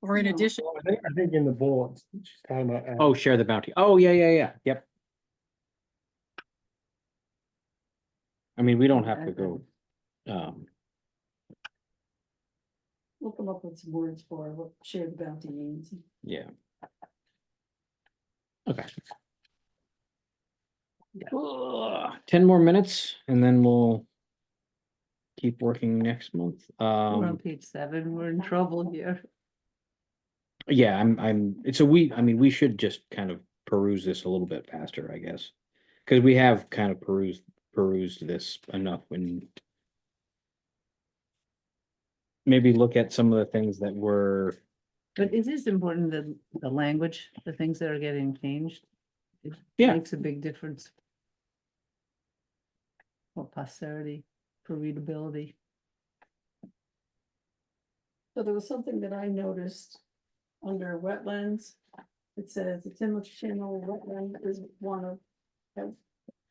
or in No. addition. Well, I think in the bullets, she's talking about. Oh, share the bounty. Oh, yeah, yep. I mean, we don't have to go, We'll come up with some words for what share the bounty means. yeah. Okay. 10 more minutes and then we'll keep working next month. We're on page 7, we're in trouble here. Yeah, I mean, we should just kind of peruse this a little bit faster, I guess. Cause we have kind of perused this enough when. Maybe look at some of the things that were, But it is important that the language, the things that are getting changed. It Yeah. makes a big difference. For posterity, for readability. So there was something that I noticed under wetlands. It says the Timoth Channel wetland is one of,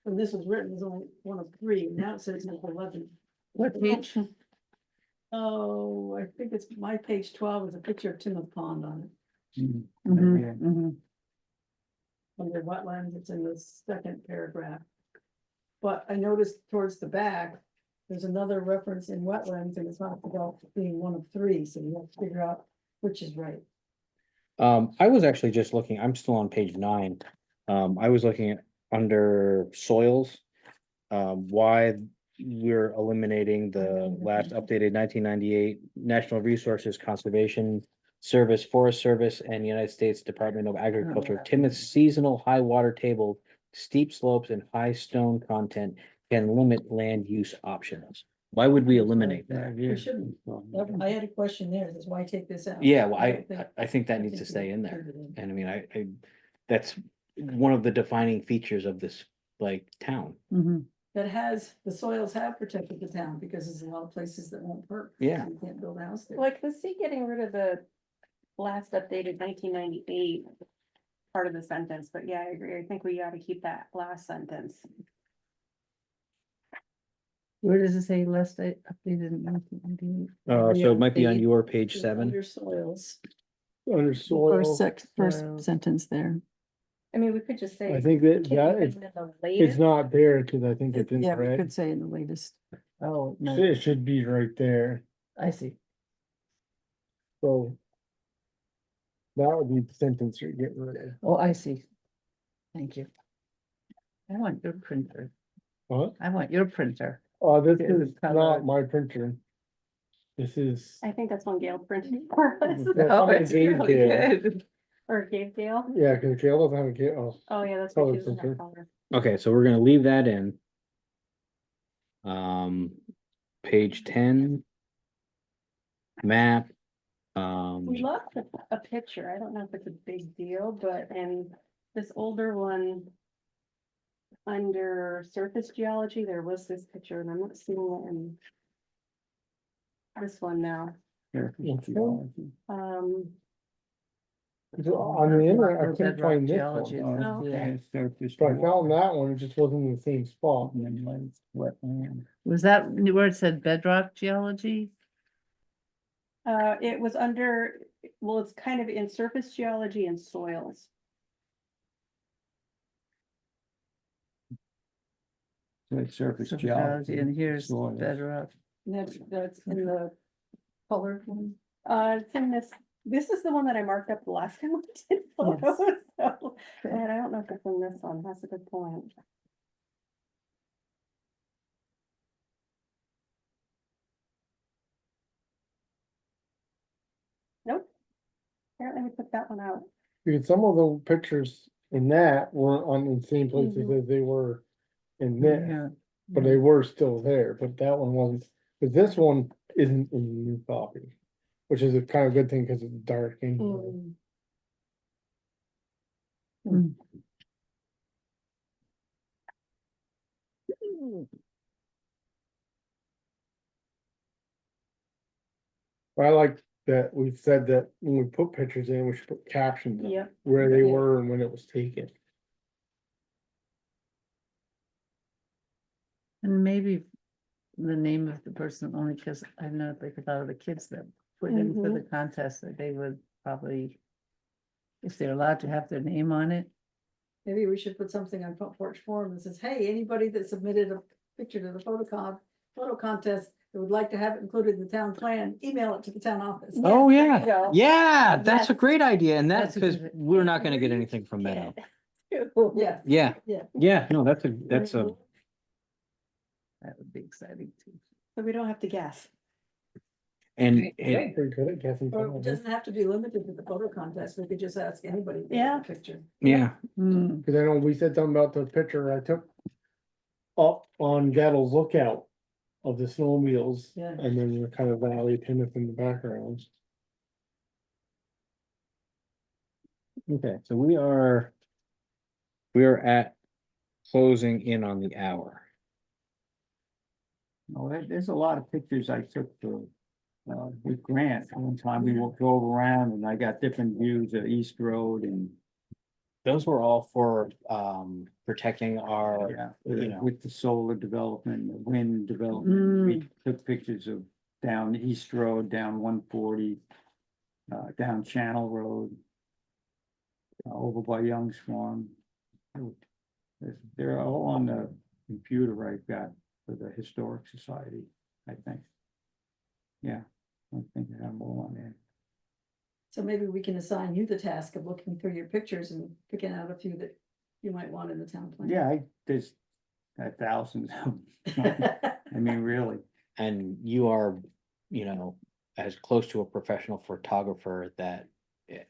when this was written, it was only one of 3, now it says number 11. What page? Oh, I think it's my page 12 with a picture of Timoth Pond on it. Mhm. Mhm, Yeah. mhm. Under wetlands, it's in the second paragraph. But I noticed towards the back, there's another reference in wetlands and it's not about being one of 3, so you have to figure out which is right. I was actually just looking, I'm still on page 9. I was looking at under soils. Why we're eliminating the last updated 1998 National Resources Conservation Service, Forest Service, and United States Department of Agriculture. Timoth seasonal high water table, steep slopes and high stone content can limit land use options. Why would we eliminate that? We shouldn't. I had a question there, is why take this out? Yeah, well, don't think- I think that I needs to think stay we in there. leave it in. And I mean, I, that's one of the defining features of this, like, town. Mhm. That has, the soils have protected the town because there's a lot of places that won't perk. Yeah. You can't build a house there. Well, I can see getting rid of the last updated 1998 part of the sentence, but yeah, I agree. I think we ought to keep that last sentence. Where does it say last I updated in 1998? So it might be on Page- your page It's 7. Under soils. Under soil, First Soils. sentence there. I mean, we could just say. I think that, keep that it it's, in the it's latest. not there, cause I think it's Yeah, we incorrect. could say in the latest. Oh, no, It should be right there, I see. so. That would be the sentence you're getting rid of. Oh, I see. Thank you. I want your printer. What? I want your printer. This Yeah, the is color. not my printer. This is. I think that's one Gail printed for us, That's Oh, not it's Gabe really Gale. good. or gave Gail. Yeah, cause Gail doesn't have a Gail, oh, Oh, yeah, that's Color what she was in printer. that color. Okay, so we're gonna leave that in. Page 10. Map. We lost a picture. I don't know if it's a big deal, but in this older one. Under surface geology, there was this picture and I'm not seeing it in. This one now, um, on the internet, I couldn't Bedrock find this geology one. is Oh, right okay. there. So I found that one, it just wasn't in the same spot. Was that where it said bedrock geology? it was under, well, it's kind of in surface geology and soils. Like surface Surface geology. geology, and here's soils. bedrock. And that's in the colored one. It's in this is the one that I marked up the last time we did photos, so, and I don't know if it's in this one, that's a good point. Nope. Apparently we took that one out. Because some of the pictures in that weren't on the same places as they were in this, Yeah. but they were still there, but that one wasn't, but this one isn't in the new copy. Which is a kind of good thing, cause it's dark anyway. Mm. I like that we said that when we put pictures in, we should put captions on Yep. where they Yeah. were and when it was taken. And maybe the name of the person, only because I know like a lot of the kids that put in for the contest, that they would probably, if they're allowed to have their name on it. Maybe we should put something on Front Porch Forum that says, hey, anybody that submitted a picture to the photo contest that would like to have it included in the town plan, email it to the town office. Oh, Yes, there yeah. you go. Yeah, that's a Yes. great idea, and that's That's a because good- we're not gonna get anything from Meadow. Yeah, Yeah, yeah. yeah, no, that's a, That would be exciting too. So we don't have to guess. and Right. Yeah, it, pretty good at guessing. Or some it of it. doesn't have to be limited to the photo contest, we could just ask anybody. to take Yeah. a Picture. yeah, Hmm, Cause I know we said something about the picture I took up on Gaddle's Lookout of the snowmobiles. Yeah. And then the kind of valley of Plymouth in the background. okay, so we are at closing in on the hour. No, there's a lot of pictures I took for, with Grant. One time we drove around and I got different views of East Road and, Those were all for protecting our, yeah, you know. with the solar development, the wind development. We took pictures of down East Road, down 140, down Channel Road, over by Young's Farm. They're all on the computer I've got for the Historic Society, I think. Yeah, I think I have them all on there. So maybe we can assign you the task of looking through your pictures and picking out a few that you might want in the town plan. Yeah, there's thousands of them. I mean, really. And you are, you know, as close to a professional photographer that,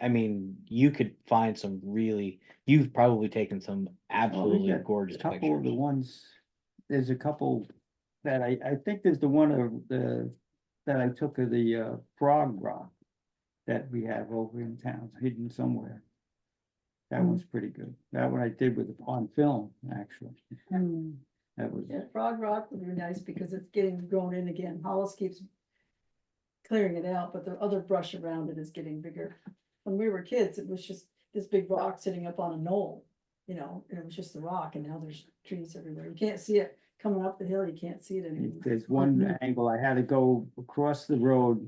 I mean, you could find some really, you've probably taken some absolutely got gorgeous Couple of the pictures. ones, there's a couple that I think there's the one of the, that I took of the Frog Rock that we have over in town, hidden somewhere. That one's pretty good. That one I did with, on film, actually. hmm. That was, Yeah, Frog Rock would be nice because it's getting grown in again. Hollis keeps clearing it out, but the other brush around it is getting bigger. When we were kids, it was just this big rock sitting up on a knoll, you know, and it was just the rock, and now there's trees everywhere. You can't see it coming up the hill, you can't see it anymore. there's one angle, I had to go across the road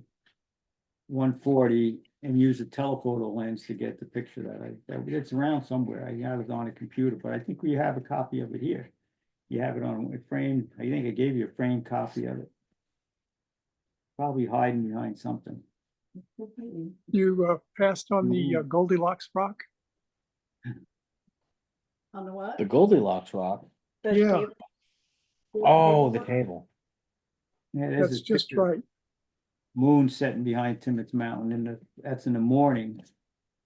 140 and use a telephoto lens to get the picture that it's around somewhere. I have it on a computer, but I think we have a copy of it here. You have it on a frame. I think I gave you a framed copy of it. Probably hiding behind something. You passed on the Goldilocks rock? On the what? The Goldilocks rock. The Yeah. table- Oh, the table. Yeah, there's That's a just picture. right. Moon setting behind Timmins Mountain that's in the morning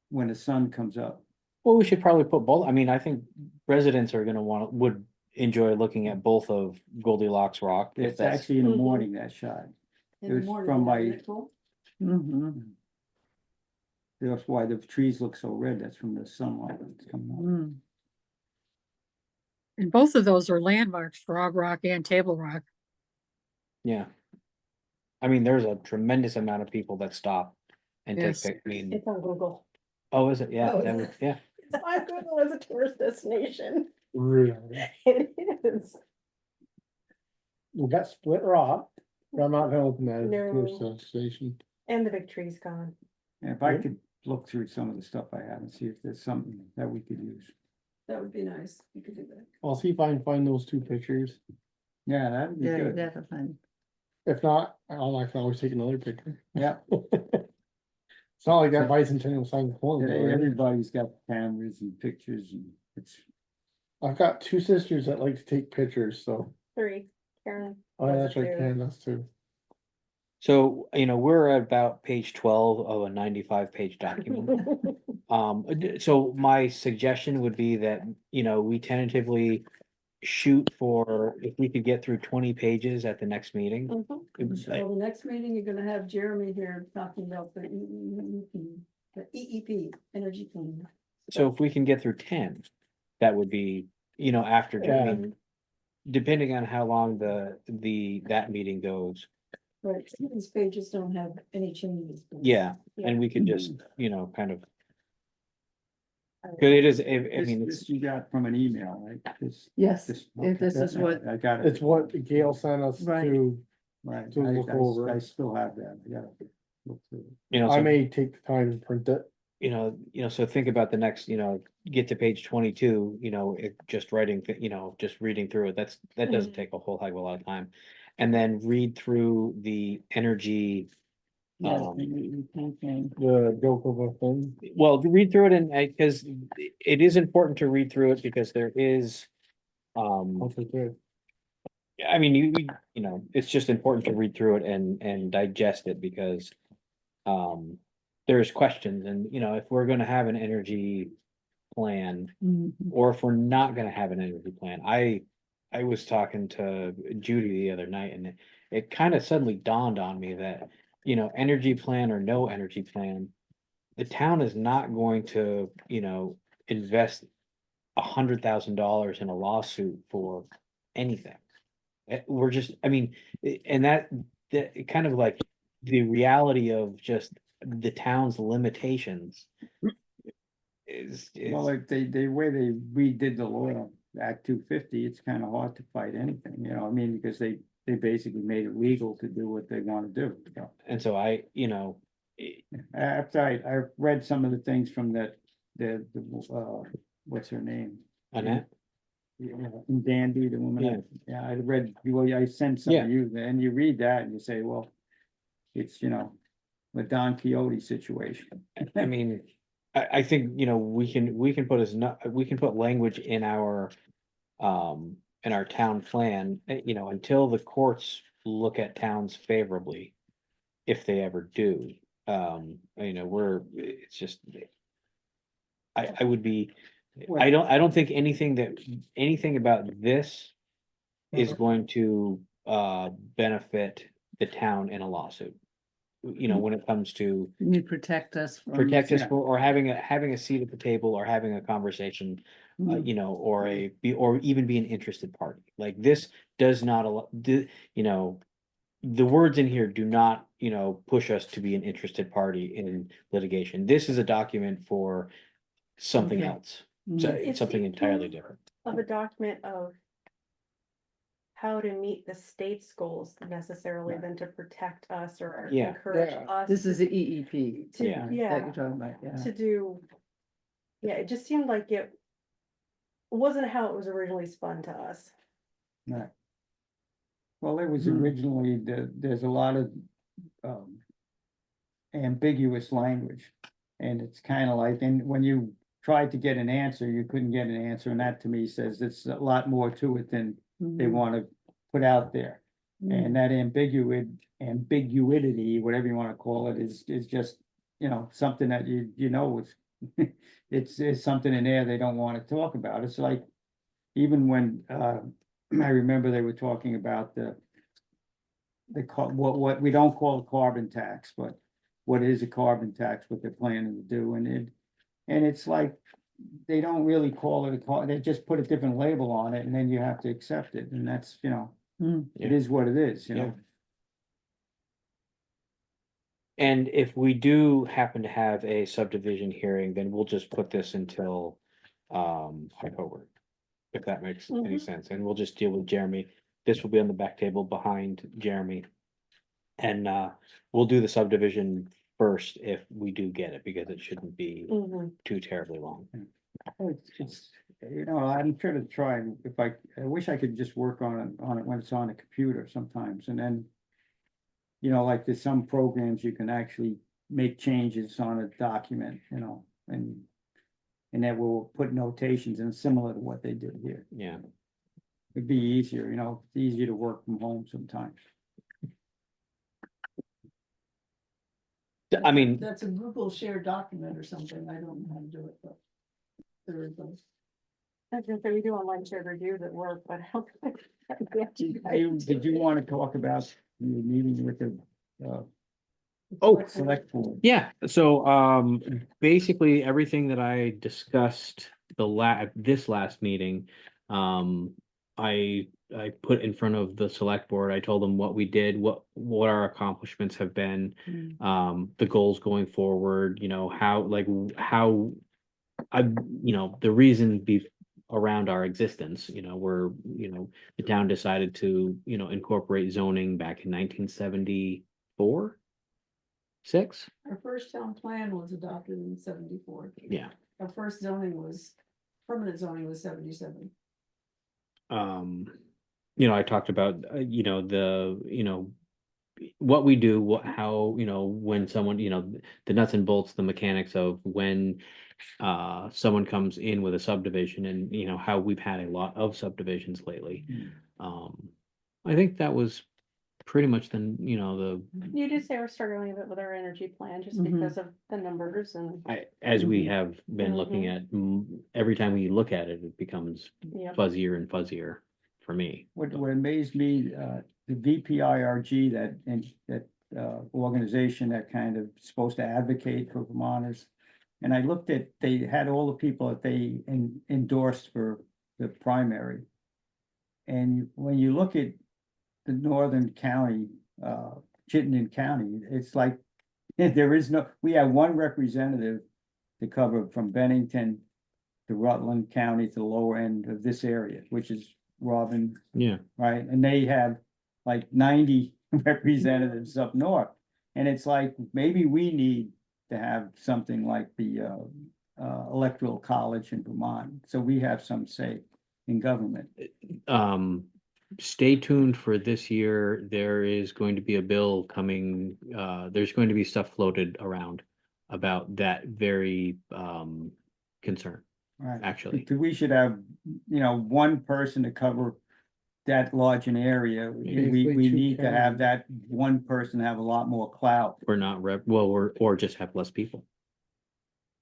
when the sun comes up. Well, we should probably put both, I mean, I think residents are gonna would enjoy looking at both of Goldilocks rock. If It's that's, actually in the Mhm. morning, that shot. In It the was morning, from isn't my- it cool? Mhm, That's why the trees look so red. That's from the sunlight that's coming up. mm. And both of those are landmarks, Frog Rock and Table Rock. yeah. I mean, there's a tremendous amount of people that stop and take Yes. I mean, It's on Google. oh, is it? Yeah, Oh, is that would, it? yeah. It's on Google as a tourist destination. Really? It is. We got Split Rock, but I'm not gonna open that as a No. tourist station. And the big tree's gone. And if I Yeah. could look through some of the stuff I have and see if there's something that we could use. that would be nice, you could do that. I'll see if I can find those two pictures. Yeah, that'd be Yeah, good. that's fine. If not, I can always take another picture. Yeah, It's not like that bicentennial sign the corner. everybody's got cameras and pictures and it's, I've got two sisters that like to take pictures, so, 3, Karen. oh, yeah, that's does it right, too. Karen does too. So, we're at about page 12 of a 95-page document. So my suggestion would be that, we tentatively shoot for, if we could get through 20 pages at the next meeting. Mhm. it was like- So the next meeting, you're gonna have Jeremy here talking about the EEP, energy plan. So if we can get through 10, that would be, after, I mean, depending on how long that meting goes. Right, these pages don't have any changes. Yeah, Yeah. and we could just, kind of. Cause it is, I this, mean, it's, this you got from an email, right? Yes, This- if this okay. is what, I got it. It's what Gail sent us Right. to, Right, to look over. I still have that, I gotta look through it. I so, may take the time to print it. so think about the next, get to page 22, just writing, just reading through it, that doesn't Mhm. take a whole heck of a lot of time. And then read through the energy, yeah, Um, The joke of a thing. well, read through it and, because it is important to read through it because there is. I'll take it. I mean, it's just important to read through it and digest it because. There's questions and, if we're gonna have an energy plan, Mhm. or if we're not gonna have an energy plan, I was talking to Judy the other night and it kind of suddenly dawned on me that, energy plan or no energy plan. The town is not going to, invest $100,000 in a lawsuit for anything. We're just, I mean, and that kind of like the reality of just the town's limitations. Well, like the way they redid the law, Act 250, it's kind of hard to fight anything, I mean, because they basically made it legal to do what they want to do. And so After I read some of the things from what's her name? Annette, Yeah, Dandy, the woman, yeah, I read, well, I sent some Yeah. of you, and you read that and you say, well, it's, the Don Quixote situation. I mean, I think, we can put language in our town plan, until the courts look at towns favorably. If they ever do, it's just. I would be, I don't think anything about this is going to, benefit the town in a lawsuit. When it comes to You protect us from. protect us yeah. for, or having a seat at the table, or having a conversation, Mm. or even be an interested party. Like this does not allow, the words in here do not, push us to be an interested party in litigation. This is a document for something Okay. else, Mm. so It's it's something the entirely equivalent different. Of a document of how to meet the state's goals necessarily than to protect us or Yeah. encourage Yeah. us. This is to- the EEP To, Yeah. that yeah, you're talking about, yeah. to do, yeah, it just seemed like it wasn't how it was originally spun to us. Right. Well, it was Hmm. originally, there's a lot of, ambiguous language. And it's kind of like, and when you tried to get an answer, you couldn't get an answer, and that to me says it's a lot more to it than they Mhm. want to put out there. Mm. And that ambiguity, whatever you want to call it, is just, something that it's something in there they don't want to talk about. It's like, even when, I remember they were talking about what we don't call a carbon tax, but what is a carbon tax, what they're planning to do, and it's like, they don't really call it they just put a different label on it, and then you have to accept it, and that's, Mm. it is what it is, Yeah. And if we do happen to have a subdivision hearing, then we'll just put this until October. If that makes any Mhm. sense, and we'll just deal with Jeremy. This will be on the back table behind Jeremy. And we'll do the subdivision first if we do get it, because it shouldn't be Mhm. too terribly long. It's, No, I'm trying to try, if I wish I could just work on it when it's on a computer sometimes, and then. You know, like there's some programs you can actually make changes on a document, you know, and. And that will put notations in similar to what they did here. Yeah. It'd be easier, you know, it's easier to work from home sometimes. I mean, That's a Google shared document or something. I don't know how to do it, but. There is those. I was gonna say, we do online shared reviews at work, but I don't think. we have to- Did you want to talk about your meeting with the, oh, select board? yeah, so basically everything that I discussed this last meeting, I put in front of the select board. I told them what we did, what our accomplishments have been, the goals going forward, you know, how I, you know, the reason around our existence, you know, the town decided to, you know, incorporate zoning back in 1974. 6. Our first town plan was adopted in 74. Yeah. Our first permanent zoning was 77. You know, I talked about, you know, what we do, how, you know, when someone, you know, the nuts and bolts, the mechanics of when someone comes in with a subdivision, and, you know, how we've had a lot of subdivisions lately. I think that was pretty much you know, You did say we're struggling a bit with our energy plan just Mhm. because of the numbers and, as we have been looking Mhm. at, every time we look at it, it becomes yeah. fuzzier and fuzzier for me. What amazed me, the VPIRG, that organization that kind of supposed to advocate for Vermonters. And I looked at, they had all the people that they endorsed for the primary. And when you look at the northern county, Chittenden County, it's like, we have one representative to cover from Bennington to Rutland County to the lower end of this area, which is Robin, Yeah. right? And they have like 90 representatives up north. And it's like, maybe we need to have something like the electoral college in Vermont, so we have some say in government. Stay tuned for this year. There is going to be a bill coming, there's going to be stuff floated around about that very concern, Right. actually. Because we should have, you know, one person to cover that large an area. We Basically two need to have counties. that one person have a lot more clout. Or not or just have less people.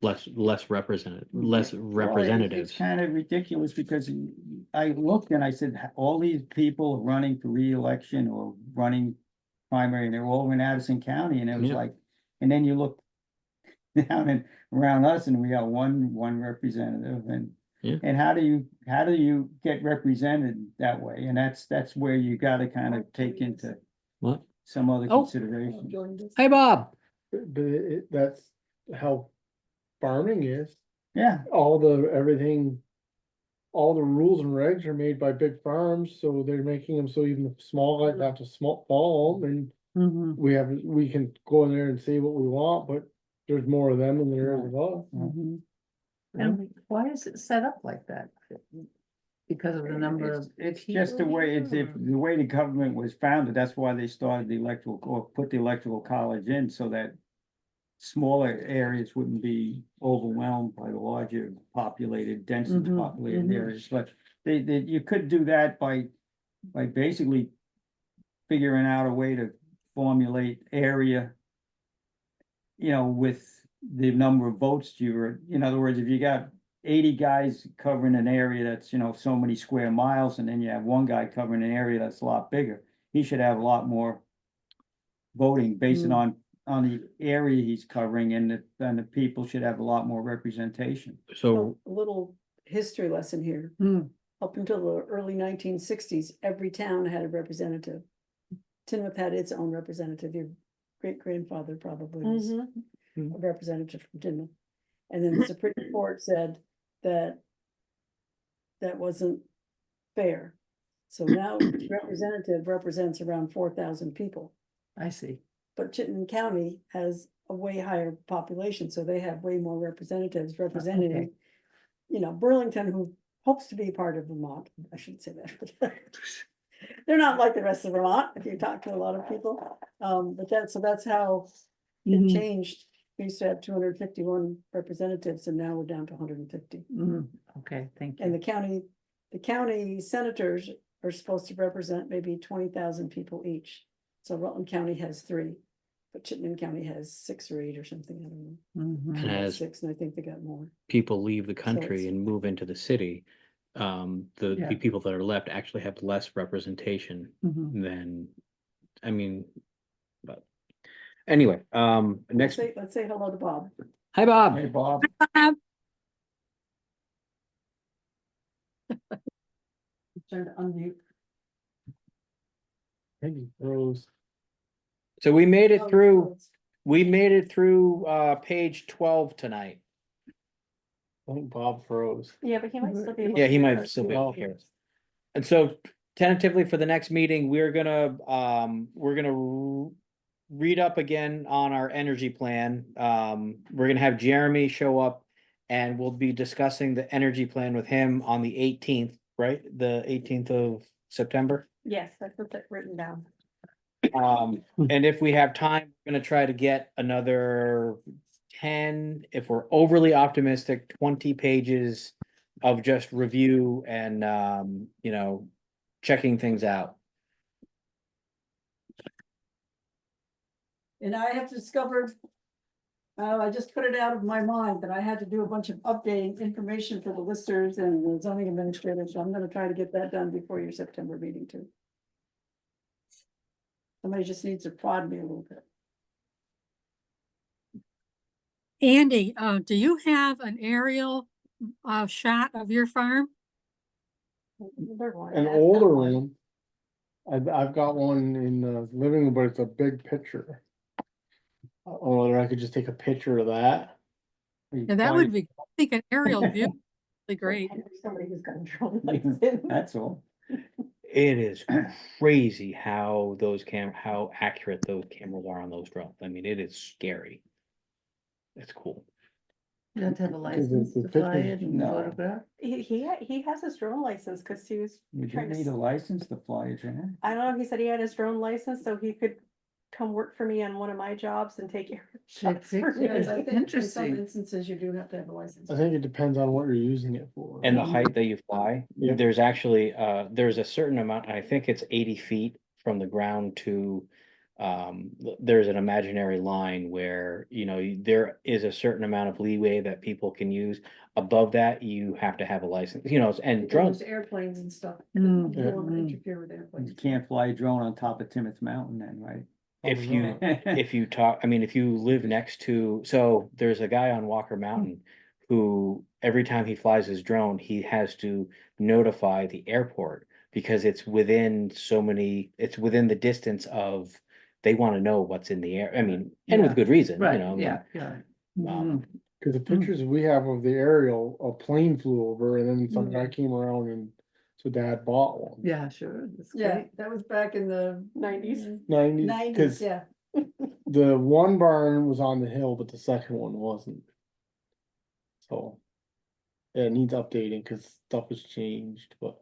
Less representatives. It's kind of ridiculous because I looked and I said, all these people running for reelection or running primary, and they're all in Addison County, and it was Yeah. like, and then you look down and around us and we got one representative, and Yeah. and how do you get represented that way? And that's where you gotta kind of take into What? some other Oh. consideration. Hey, Bob. But that's how farming is. Yeah, Everything, all the rules and regs are made by big farms, so they're making them so even the small guys have to follow them, and Mhm, we can go in there and say what we want, but there's more of them than there is of us. mhm. And why is it set up like that? Because of the number of. it's just the way, it's the way the government was founded. That's why they started the electoral, or put the electoral college in, so that smaller areas wouldn't be overwhelmed by the larger populated, densely Mhm, populated mhm. areas. But you could do that by basically figuring out a way to formulate area, you know, with the number of votes in other words, if you got 80 guys covering an area that's, you know, so many square miles, and then you have one guy covering an area that's a lot bigger, he should have a lot more voting based Mm. on the area he's covering, and the people should have a lot more representation. So A little history lesson here. Hmm. Up until the early 1960s, every town had a representative. Tinmouth had its own representative. Your great grandfather probably was a representative from Tinmouth. And then the Supreme Court said that that wasn't fair. So now representative represents around 4,000 people. I see. But Chittenden County has a way higher population, so they have way more representatives representing. Okay. You know, Burlington, who hopes to be part of Vermont. I shouldn't say that. but They're not like the rest of Vermont, if you talk to a lot of people. But that's how it Mhm. changed. We used to have 251 representatives and now we're down to 150. Okay, thank And you. the county senators are supposed to represent maybe 20,000 people each. So Rutland County has 3, but Chittenden County has 6 or 8 or something, I don't know. Mhm. And as 6, and I think they got more. people leave the it's- country and move into the city, the Yeah. people that are left actually have less representation Mhm. than, I mean, but anyway, next, Let's say hello to Bob. hi, Bob. Hey, Bob. Trying to unmute. Peggy Rose. So we made it Oh, through, page 12 tonight. I think Bob froze. Yeah, but he might still be able. Yeah, to he hear might us. still be able to hear us. And so tentatively for the next meeting, we're gonna read up again on our energy plan. We're gonna have Jeremy show up and we'll be discussing the energy plan with him on the 18th, right? The 18th of September. Yes, that's what's written down. And if we have time, we're gonna try to get another 10, if we're overly optimistic, 20 pages of just review and, checking things out. And I have discovered, I just put it out of my mind that I had to do a bunch of updating information for the listers and the zoning administrators, so I'm gonna try to get that done before your September meeting too. Somebody just needs to prod me a little bit. Andy, do you have an aerial shot of your farm? They're going An to ask older that one. I've got one in the living room, but it's a big picture. Or whether I could just take a picture of that. Yeah, that would be, I think an aerial view would be great. Somebody who's got a drone license. That's all. It is crazy how how accurate those cameras are on those drones. I mean, it is scary. It's cool. You have to have a Because license the to fly pictures- it and No. photograph? He has his drone license because he was You trying didn't to. need a license to fly a drone. I don't know, he said he had his drone license so he could come work for me on one of my jobs and take air shots for me. pictures. Yes, I think in some Interesting. instances you do have to have a license. I think it depends on what you're using it for. And the height that you fly, Yeah. there's actually, there's a certain amount, I think it's 80 feet from the ground to, there's an imaginary line where, there is a certain amount of leeway that people can use. Above that, you have to have a license, and drones. There's airplanes and stuff. Mm, You don't wanna mm. interfere with airplanes. You can't fly a drone on top of Timoth Mountain then, right? If you, if you talk, if you live next to, so there's a guy on Walker Mountain who every time he flies his drone, he has to notify the airport because it's within it's within the distance of, they want to know what's in the air. And with Yeah. good reason, Right, yeah. Um, Cause the pictures we have of the aerial, a plane flew over and then some Mm. guy came around and so dad bought one. Yeah, sure, that's Yeah, great. that was back in the 90s. 90s, nineties, cause yeah. the one barn was on the hill, but the second one wasn't. So. Yeah, it needs updating cause stuff has changed, but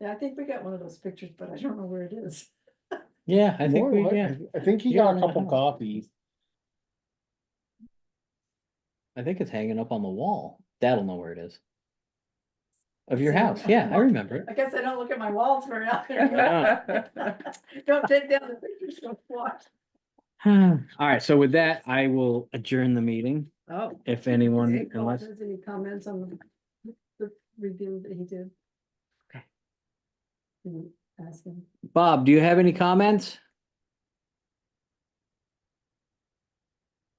Yeah, I think we got one of those pictures, but I don't know where it is. yeah, I think More like- I think he Yeah, got a let couple know. copies. I think it's hanging up on the wall. Dad'll know where it is. Of your See, house, yeah, I remember it. I guess I don't look at my walls very often. Yeah. Don't take down the pictures, don't watch. All right, so with that, I will adjourn the meeting. Oh. If anyone, Hey, Paul, unless, has any comments on the review that he did? Okay. Can you ask him? Bob, do you have any comments?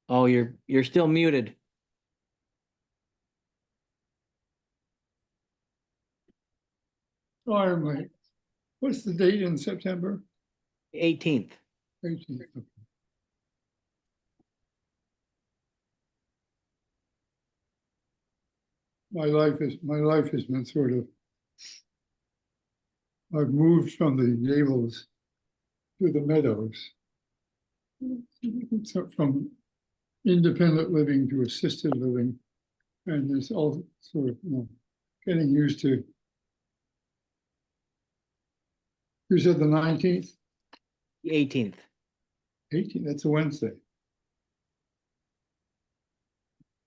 Oh, you're still muted. Sorry, Mike. What's the date in September? 18th. 18th? My life has been sort of. I've moved from the Gables to the Meadows. So from independent living to assisted living. And there's all sort of, getting used to. You said the 19th, 18th. 18th, that's a Wednesday.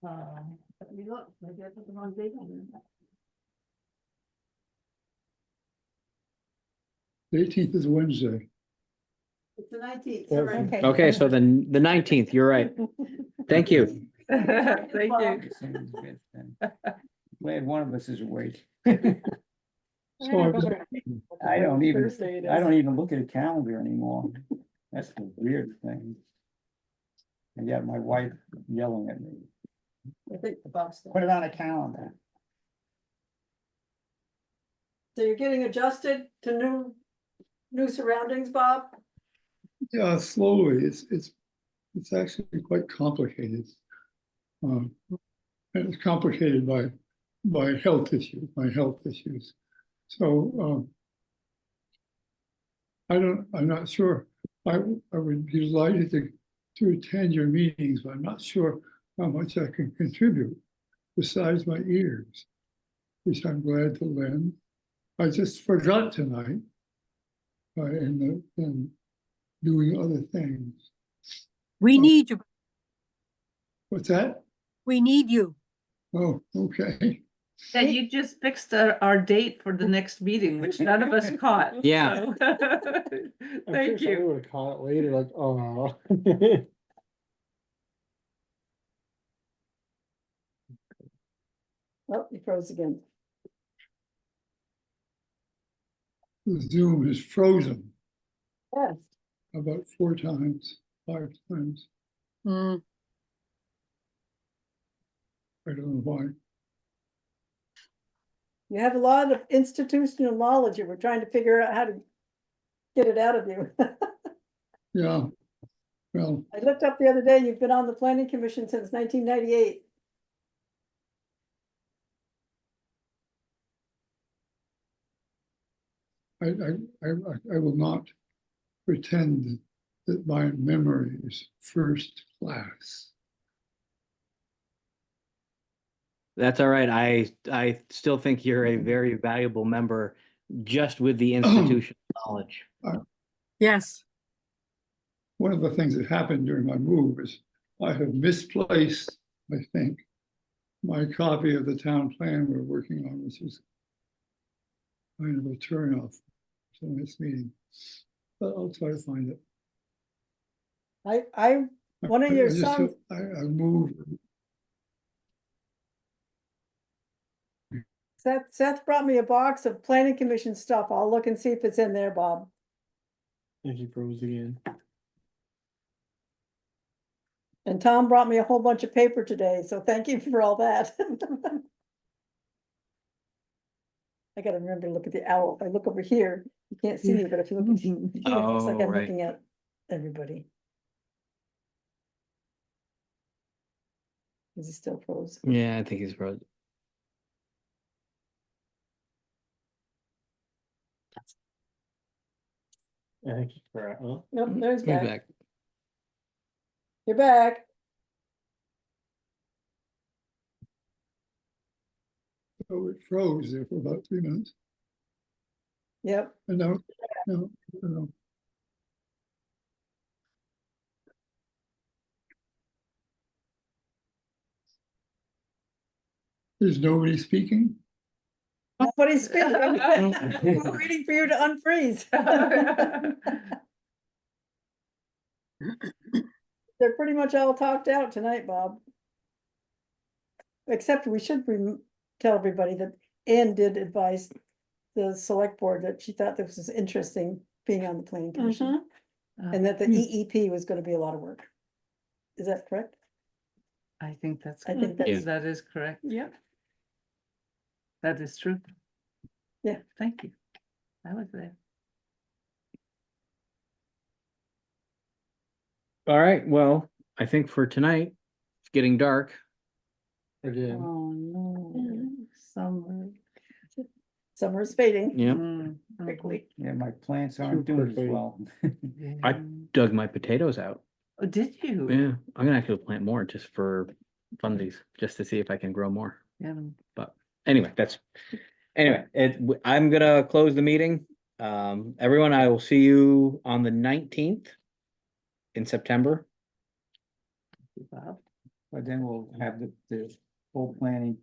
Let me look, maybe I put the wrong date on there. The 18th is Wednesday. It's the 19th, Yeah. sorry. Okay. Okay, so then the 19th, you're right. Thank you. Thank you. Sounds good then. Glad one of us is awake. So I don't even, Thursday it I is. don't even look at a calendar anymore. That's the weird thing. And yet my wife yelling at me, I think the box. put it on a calendar. So you're getting adjusted to new surroundings, Bob? Yeah, slowly, it's actually quite complicated. And it's complicated by my health issues. So, I'm not sure, I would be delighted to attend your meetings, but I'm not sure how much I can contribute besides my ears, which I'm glad to lend. I just forgot tonight, in doing other things. We need you. What's that? We need you. Oh, okay. Yeah, you just fixed our date for the next meeting, which none of us caught. Yeah. so. I'm Thank sure somebody you. would have caught it later, like, oh. Oh, he froze again. The Zoom is frozen Yes. about 4 times, 5 times. Hmm. I don't know why. You have a lot of institutional knowledge, and we're trying to figure out how to get it out of you. Yeah, well, I looked up the other day, you've been on the planning commission since 1998. I will not pretend that my memory is first class. That's all right. I still think you're a very valuable member just with the institutional knowledge. Yes. One of the things that happened during my move is I have misplaced, I think, my copy of the town plan we're working on, which is kind of a turnoff to this meeting. But I'll try to find it. One of your I just sons, feel- I moved. Seth brought me a box of planning commission stuff. I'll look and see if it's in there, Bob. And he froze again. And Tom brought me a whole bunch of paper today, so thank you for all that. I gotta remember to look at the owl. If I look over here, you can't see me, but if you look at here, it looks like Oh, I'm right. looking at everybody. Is he still froze? Yeah, I think he's frozen. I think he's right, huh? Nope, there's He's back. back. You're back. So it froze there for about 3 minutes. Yep. And no. Is nobody speaking? Nobody's speaking. We're waiting for you to unfreeze. They're pretty much all talked out tonight, Bob. Except we should tell everybody that Ann did advise the select board that she thought this was interesting, being on the planning commission, and that the EEP was gonna be a lot of work. Is that correct? I think that's, I think that's- that is correct. Yep. That is true. Yeah. Thank you. I was there. All right, well, I think for tonight, it's getting dark. Again. Oh, no. Summer. Summer's fading Yeah, quickly. Yeah, my plants aren't doing as quickly. well. I dug my potatoes out. Oh, did you? Yeah, I'm gonna actually plant more just for fundies, just to see if I can grow more. Yeah. But anyway, I'm gonna close the meeting. Everyone, I will see you on the 19th in September. Bob. But then we'll have the whole planning,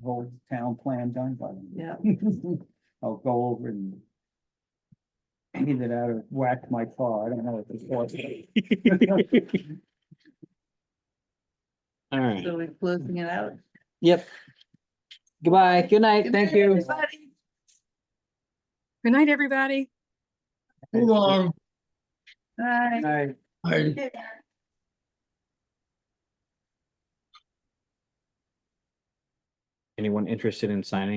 whole town plan done by then. Yeah. I'll go over and either that or whack my car, I don't know what this was. All right. So we're closing it out. Yep. Goodbye. Good night. Thank you. Everybody. Good night, everybody. So long. Bye. I. Anyone interested in signing